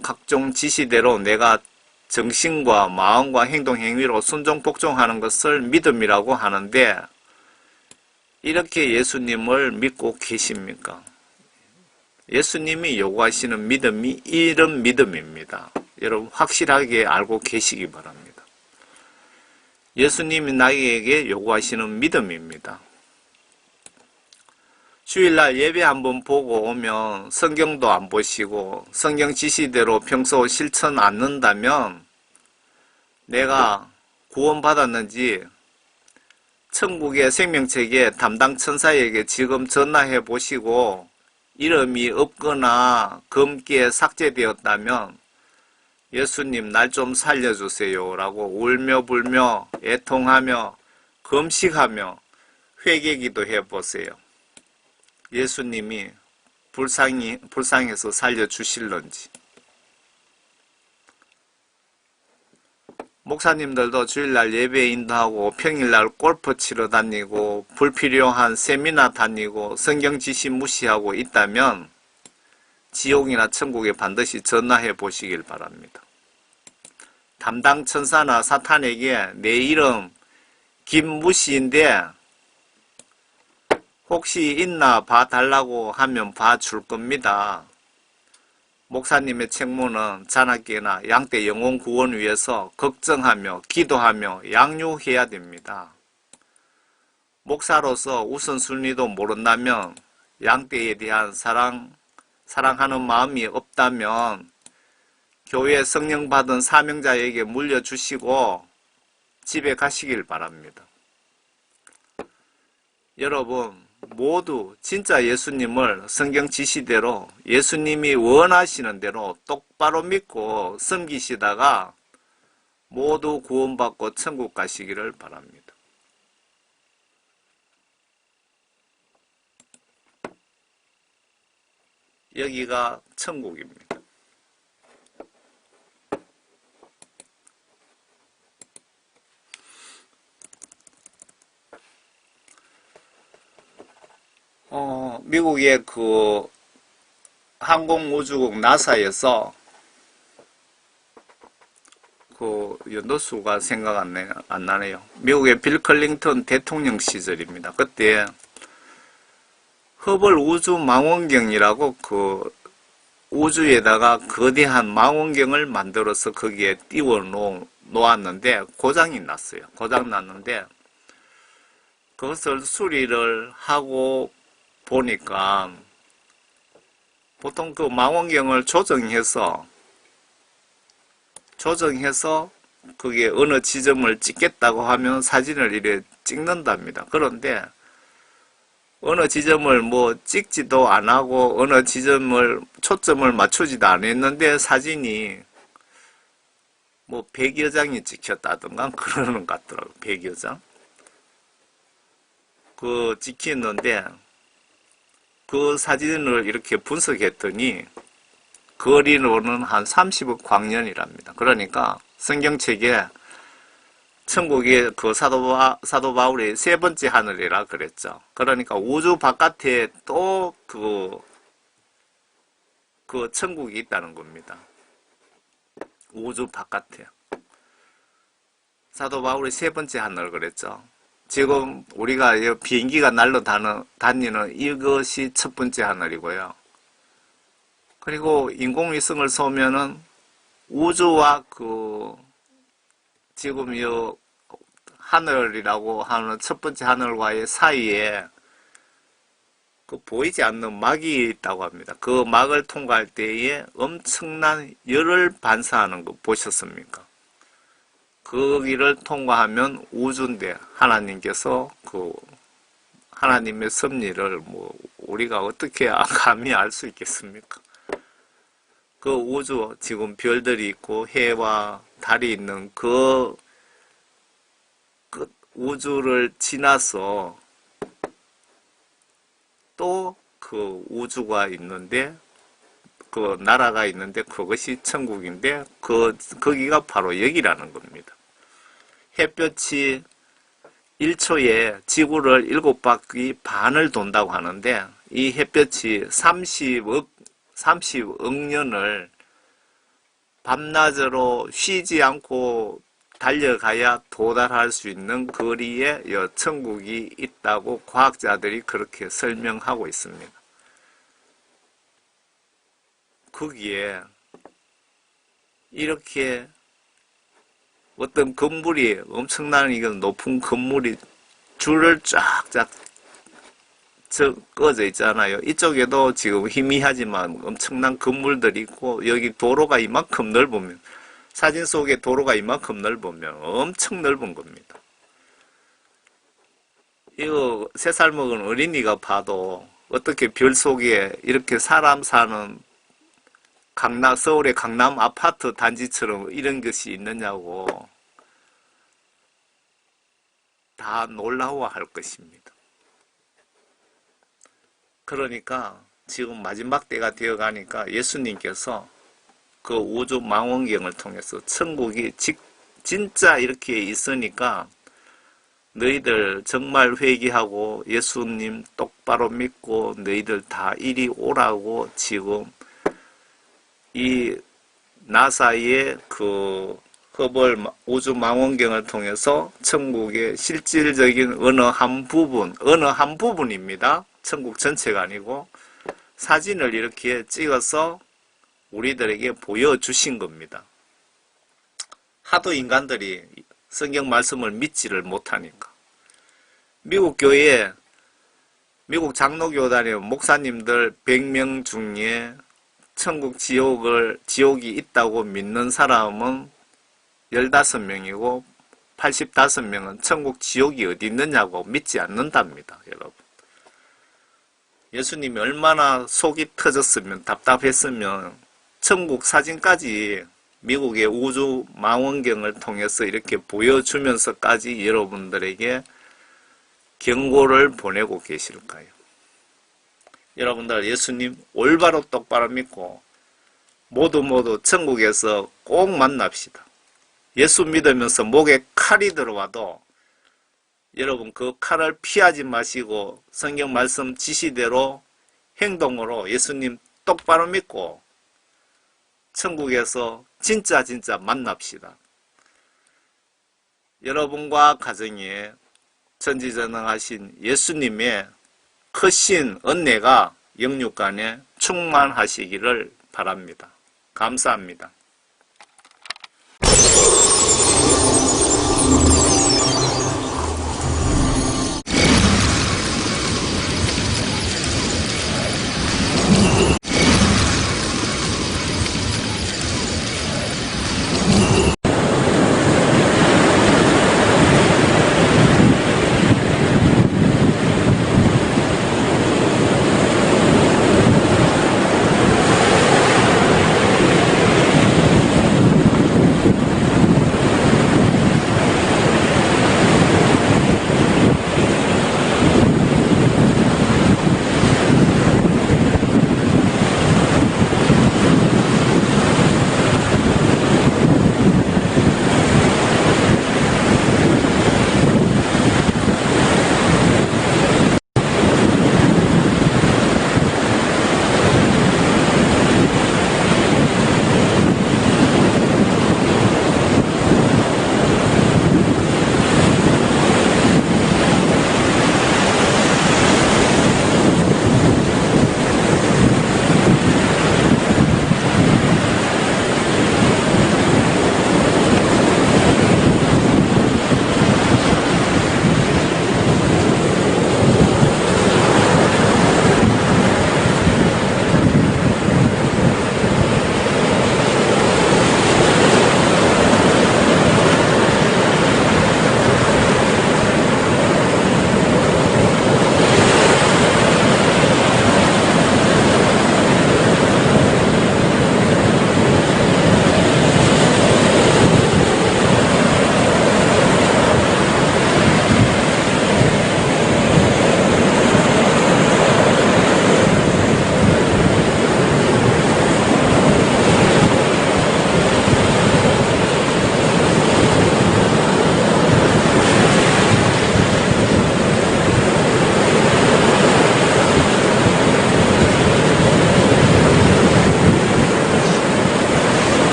Speaker 1: 각종 지시대로 내가 정신과 마음과 행동 행위로 순종 복종하는 것을 믿음이라고 하는데 이렇게 예수님을 믿고 계십니까? 예수님이 요구하시는 믿음이 이런 믿음입니다. 여러분 확실하게 알고 계시기 바랍니다. 예수님이 나에게 요구하시는 믿음입니다. 주일날 예배 한번 보고 오면 성경도 안 보시고 성경 지시대로 평소 실천 않는다면 내가 구원받았는지 천국의 생명책에 담당 천사에게 지금 전화해 보시고 이름이 없거나 검게 삭제되었다면 예수님 날 좀 살려주세요 라고 울며 불며 애통하며 금식하며 회개기도 해보세요. 예수님이 불쌍해서 살려주실런지. 목사님들도 주일날 예배 인도하고 평일날 골프 치러 다니고 불필요한 세미나 다니고 성경 지시 무시하고 있다면 지옥이나 천국에 반드시 전화해 보시길 바랍니다. 담당 천사나 사탄에게 내 이름 김무시인데 혹시 있나 봐달라고 하면 봐줄 겁니다. 목사님의 책무는 자나깨나 양떼 영혼 구원 위해서 걱정하며 기도하며 양육해야 됩니다. 목사로서 우선순위도 모른다면 양떼에 대한 사랑하는 마음이 없다면 교회 성령 받은 사명자에게 물려주시고 집에 가시길 바랍니다. 여러분 모두 진짜 예수님을 성경 지시대로 예수님이 원하시는 대로 똑바로 믿고 섬기시다가 모두 구원받고 천국 가시기를 바랍니다. 여기가 천국입니다. 미국의 그 항공우주국 나사에서 그 연도수가 생각 안 나네요. 미국의 빌 클린턴 대통령 시절입니다. 그때 허블 우주망원경이라고 그 우주에다가 거대한 망원경을 만들어서 거기에 띄워 놓았는데 고장이 났어요. 고장 났는데 그것을 수리를 하고 보니까 보통 그 망원경을 조정해서 그게 어느 지점을 찍겠다고 하면 사진을 이래 찍는답니다. 그런데 어느 지점을 뭐 찍지도 안 하고 어느 지점을 초점을 맞추지도 않았는데 사진이 뭐 100여 장이 찍혔다든가 그러는 것 같더라고요. 100여 장. 그 찍혔는데 그 사진을 이렇게 분석했더니 거리로는 한 30억 광년이랍니다. 그러니까 성경책에 천국의 그 사도 바울의 세 번째 하늘이라 그랬죠. 그러니까 우주 바깥에 또 그 천국이 있다는 겁니다. 우주 바깥에. 사도 바울의 세 번째 하늘 그랬죠. 지금 우리가 비행기가 날로 다니는 이것이 첫 번째 하늘이고요. 그리고 인공위성을 쏘면은 우주와 지금 하늘이라고 하는 첫 번째 하늘과의 사이에 보이지 않는 막이 있다고 합니다. 그 막을 통과할 때에 엄청난 열을 반사하는 거 보셨습니까? 그 길을 통과하면 우주인데 하나님께서 하나님의 섭리를 우리가 어떻게 감히 알 수 있겠습니까? 그 우주, 지금 별들이 있고 해와 달이 있는 그 우주를 지나서 또 그 우주가 있는데, 그 나라가 있는데 그것이 천국인데, 거기가 바로 여기라는 겁니다. 햇볕이 1초에 지구를 7바퀴 반을 돈다고 하는데, 이 햇볕이 30억 년을 밤낮으로 쉬지 않고 달려가야 도달할 수 있는 거리에 천국이 있다고 과학자들이 그렇게 설명하고 있습니다. 거기에 이렇게 어떤 건물이 엄청난 높은 건물이 줄을 쫙쫙 꺼져 있잖아요. 이쪽에도 지금 희미하지만 엄청난 건물들이 있고 여기 도로가 이만큼 넓으면 사진 속에 도로가 이만큼 넓으면 엄청 넓은 겁니다. 이거 3살 먹은 어린이가 봐도 어떻게 별 속에 이렇게 사람 사는 서울의 강남 아파트 단지처럼 이런 것이 있느냐고 다 놀라워할 것입니다. 그러니까 지금 마지막 때가 되어 가니까 예수님께서 그 우주 망원경을 통해서 천국이 진짜 이렇게 있으니까 너희들 정말 회개하고 예수님 똑바로 믿고 너희들 다 이리 오라고 지금 이 나사의 그 허블 우주 망원경을 통해서 천국의 실질적인 어느 한 부분입니다. 천국 전체가 아니고 사진을 이렇게 찍어서 우리들에게 보여주신 겁니다. 하도 인간들이 성경 말씀을 믿지를 못하니까. 미국 교회에 미국 장로교단의 목사님들 100명 중에 천국 지옥이 있다고 믿는 사람은 15명이고 85명은 천국 지옥이 어디 있느냐고 믿지 않는답니다. 여러분. 예수님이 얼마나 속이 터졌으면 답답했으면 천국 사진까지 미국의 우주 망원경을 통해서 이렇게 보여주면서까지 여러분들에게 경고를 보내고 계실까요? 여러분들 예수님 올바로 똑바로 믿고 모두 천국에서 꼭 만납시다. 예수 믿으면서 목에 칼이 들어와도 여러분 그 칼을 피하지 마시고 성경 말씀 지시대로 행동으로 예수님 똑바로 믿고 천국에서 진짜 만납시다. 여러분과 가정에 전지전능하신 예수님의 크신 은혜가 영육간에 충만하시기를 바랍니다. 감사합니다.